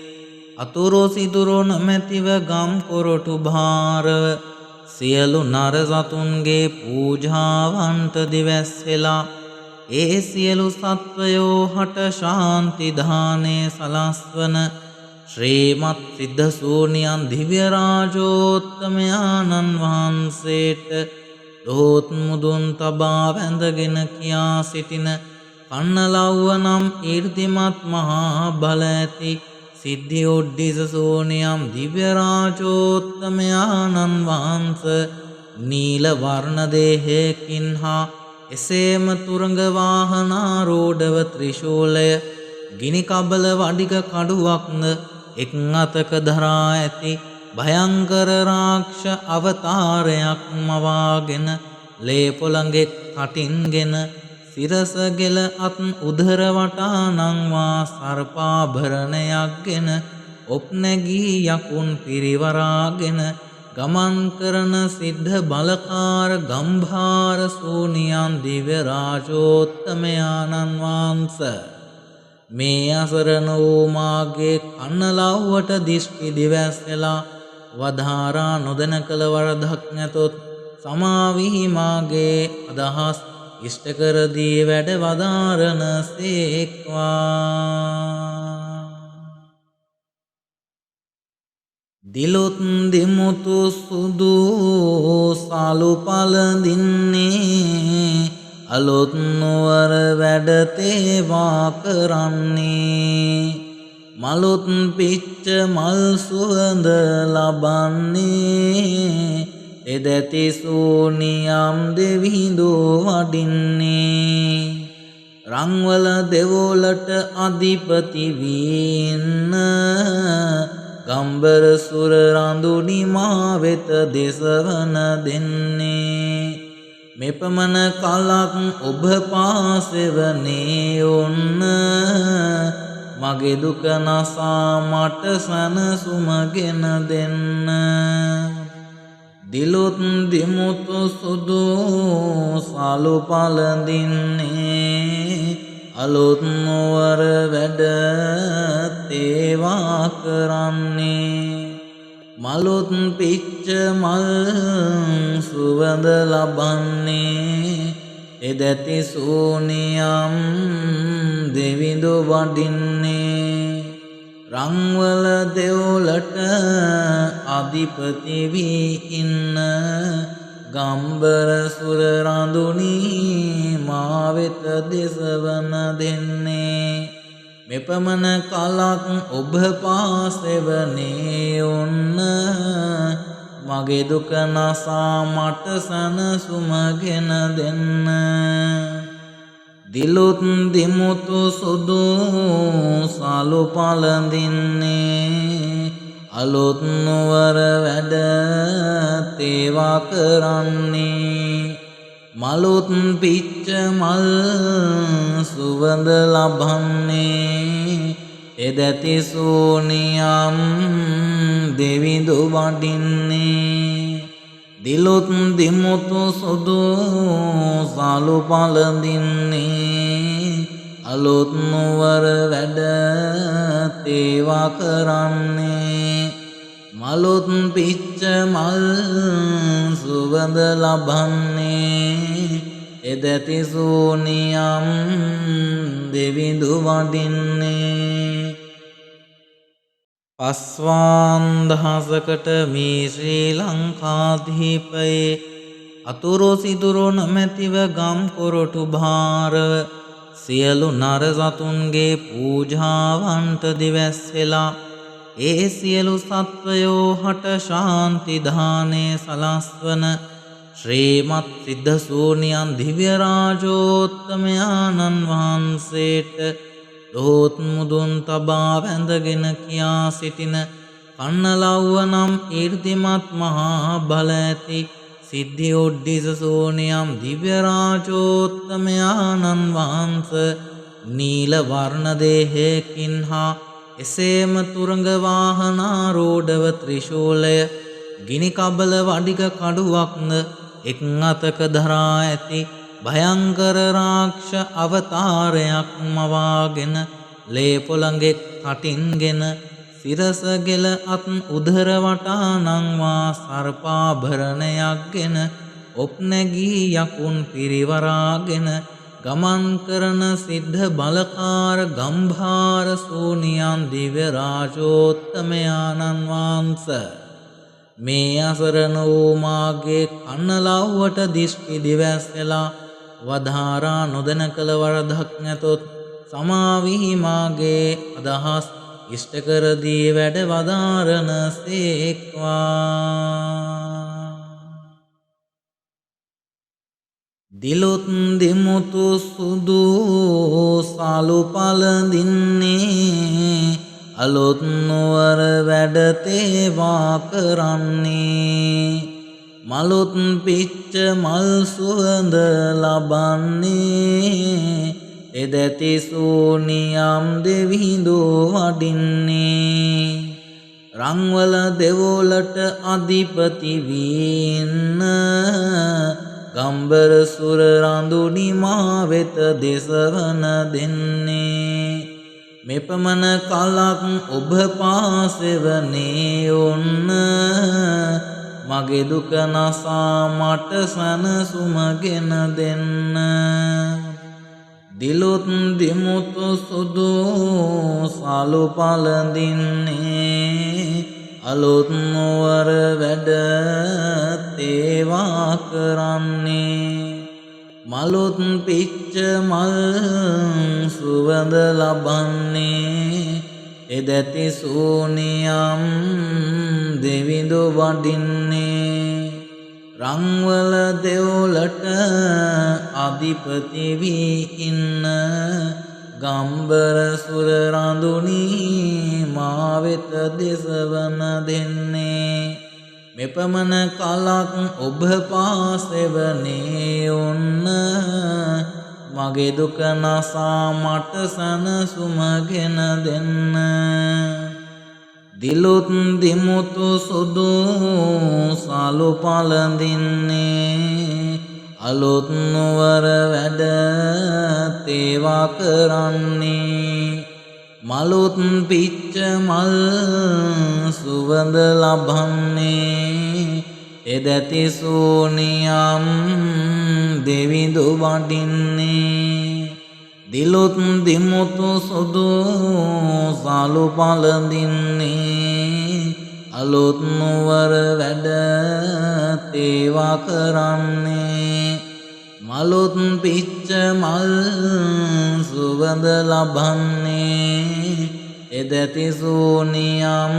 අතුරු සිදුරු නොමැතිව ගම් කොරටු භාරව සියලු නර සතුන්ගේ පූජාවන්ට දිවැස්සෙලා ඒ සියලු සත්වයෝ හට ශාන්ති දානය සලස්වන ශ්‍රීමත් සිද්ධ සූනියන් දිව්‍ය රාජෝත්තමයාණන් වහන්සේට දොහොත් මුදුන් තබා වැඳගෙන කියා සිටින කන්නලව්ව නම් ඊර්තිමත් මහා බල ඇති සිද්ධි ඔඩ්ඩිස සූනියම් දිව්‍ය රාජෝත්තමයාණන් වහන්සේ නීල වර්ණ දේහයකින් හා එසේම තුරඟ වාහනාරූඪව ත්‍රිශූලය ගිනි කබල වඩික කඩුවක්ද එක් අතක දරා ඇති භයංකර රාක්ෂ අවතාරයක් මවාගෙන ලේ පොළඟෙක් කටින්ගෙන සිරස ගෙල අත් උදර වටා නංවා සර්පාභරණයක්ගෙන ඔප් නැගී යකුන් පිරිවරාගෙන ගමන් කරන සිද්ධ බලකාර ගම්භාර සූනියන් දිව්‍ය රාජෝත්තමයාණන් වහන්සේ මේ අසරණ වූ මාගේ කන්නලව්වට දිෂ්ටි දිවැස්සලා වදාරා නොදැන කළ වරදක් නැතොත් සමාවී මාගේ අදහස් ඉෂ්ට කර දී වැඩ වදාරන සේක්වා. දිලොත් දෙමුතු සුදු සාලු පළඳින්නේ අලොත් නුවර වැඩ තේවා කරන්නේ මලොත් පිච්ච මල් සුවඳ ලබන්නේ එදැති සෝනියම් දෙවිඳු වඩින්නේ රංවල දෙවොලට අධිපති වීන්න ගම්බර සුර රඳුනි මා වෙත දෙසවන දෙන්නේ මෙපමණ කලක් ඔබ පාසෙවනේ ඔන්න මගේ දුක නසා මට සනසුමගෙන දෙන්න දිලොත් දෙමුතු සුදු සාලු පළඳින්නේ අලොත් නුවර වැඩ තේවා කරන්නේ මලොත් පිච්ච මල් සුවඳ ලබන්නේ එදැති සෝනියම් දෙවිඳු වඩින්නේ රංවල දෙවොලට අධිපති වී ඉන්න ගම්බර සුර රඳුනි මා වෙත දෙසවන දෙන්නේ මෙපමණ කලක් ඔබ පාසෙවනේ ඔන්න මගේ දුක නසා මට සනසුමගෙන දෙන්න දිලොත් දෙමුතු සුදු සාලු පළඳින්නේ අලොත් නුවර වැඩ තේවා කරන්නේ මලොත් පිච්ච මල් සුවඳ ලබන්නේ එදැති සෝනියම් දෙවිඳු වඩින්නේ දිලොත් දෙමුතු සුදු සාලු පළඳින්නේ අලොත් නුවර වැඩ තේවා කරන්නේ මලොත් පිච්ච මල් සුවඳ ලබන්නේ එදැති සෝනියම් දෙවිඳු වඩින්නේ පස්වාන් දහසකට මේ ශ්‍රී ලංකාධීපයේ අතුරු සිදුරු නොමැතිව ගම් කොරටු භාරව සියලු නර සතුන්ගේ පූජාවන්ට දිවැස්සෙලා ඒ සියලු සත්වයෝ හට ශාන්ති දානය සලස්වන ශ්‍රීමත් සිද්ධ සූනියන් දිව්‍ය රාජෝත්තමයාණන් වහන්සේට දොහොත් මුදුන් තබා වැඳගෙන කියා සිටින කන්නලව්ව නම් ඊර්තිමත් මහා බල ඇති සිද්ධි ඔඩ්ඩිස සෝනියම් දිව්‍ය රාජෝත්තමයාණන් වහන්ස නීල වර්ණ දේහයකින් හා එසේම තුරඟ වාහනාරූಢව ත්‍රිශූලය ගිනි කබල වඩික කඩුවක්ද එක් අතක දරා ඇති භයංකර රාක්ෂ අවතාරයක් මවාගෙන ලේ පොළඟෙක් කටින්ගෙන සිරස ගෙල අත් උදර වටා නංවා සර්පාභරණයක්ගෙන ඔප් නැගී යකුන් පිරිවරාගෙන ගමන් කරන සිද්ධ බලකාර ගම්භාර සෝනියන් දිව්‍ය රාජෝත්තමයාණන් වහන්සේ මේ අසරණ වූ මාගේ කන්නලව්වට දිස්ටි දිවැස්සලා වධාරා නොදැන කළ වරදක් නැතොත් සමාවී මාගේ අදහස් ඉෂ්ට කර දී වැඩ වදාරන සේක්වා දිලොත් දෙමුතු සුදු සාලු පළඳින්නේ අලොත් නුවර වැඩ තේවා කරන්නේ මලොත් පිච්ච මල් සුවඳ ලබන්නේ එදැති සෝනියම් දෙවිඳු වඩින්නේ රංවල දෙවොලට අධිපති වීන්න ගම්බර සුර රඳුනි මා වෙත දෙසවන දෙන්නේ මෙපමණ කලක් ඔබ පාසෙවනේ ඔන්න මගේ දුක නසා මට සනසුමගෙන දෙන්න දිලොත් දෙමුතු සුදු සාලු පළඳින්නේ අලුත් නුවර වැඩ තේවා කරන්නේ මලුත් පිච්ච මල් සුවඳ ලබන්නේ එදැති සූනියම් දෙවිඳු වඩින්නේ රංවල දෙව්ලට අධිපති වී ඉන්න ගම්බර සුර රඳුනි මා වෙත දෙසවන දෙන්නේ මෙපමණ කලක් ඔබ පාසෙවනේ ඔන්න මගේ දුක නසා මට සනසුමගෙන දෙන්න දිලුත් දිමුතු සුදු සලු පළඳින්නේ අලුත් නුවර වැඩ තේවා කරන්නේ මලුත් පිච්ච මල් සුවඳ ලබන්නේ එදැති සූනියම් දෙවිඳු වඩින්නේ දිලුත් දිමුතු සුදු සලු පළඳින්නේ අලුත් නුවර වැඩ තේවා කරන්නේ මලුත් පිච්ච මල් සුවඳ ලබන්නේ එදැති සූනියම්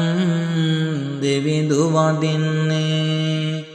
දෙවිඳු වඩින්නේ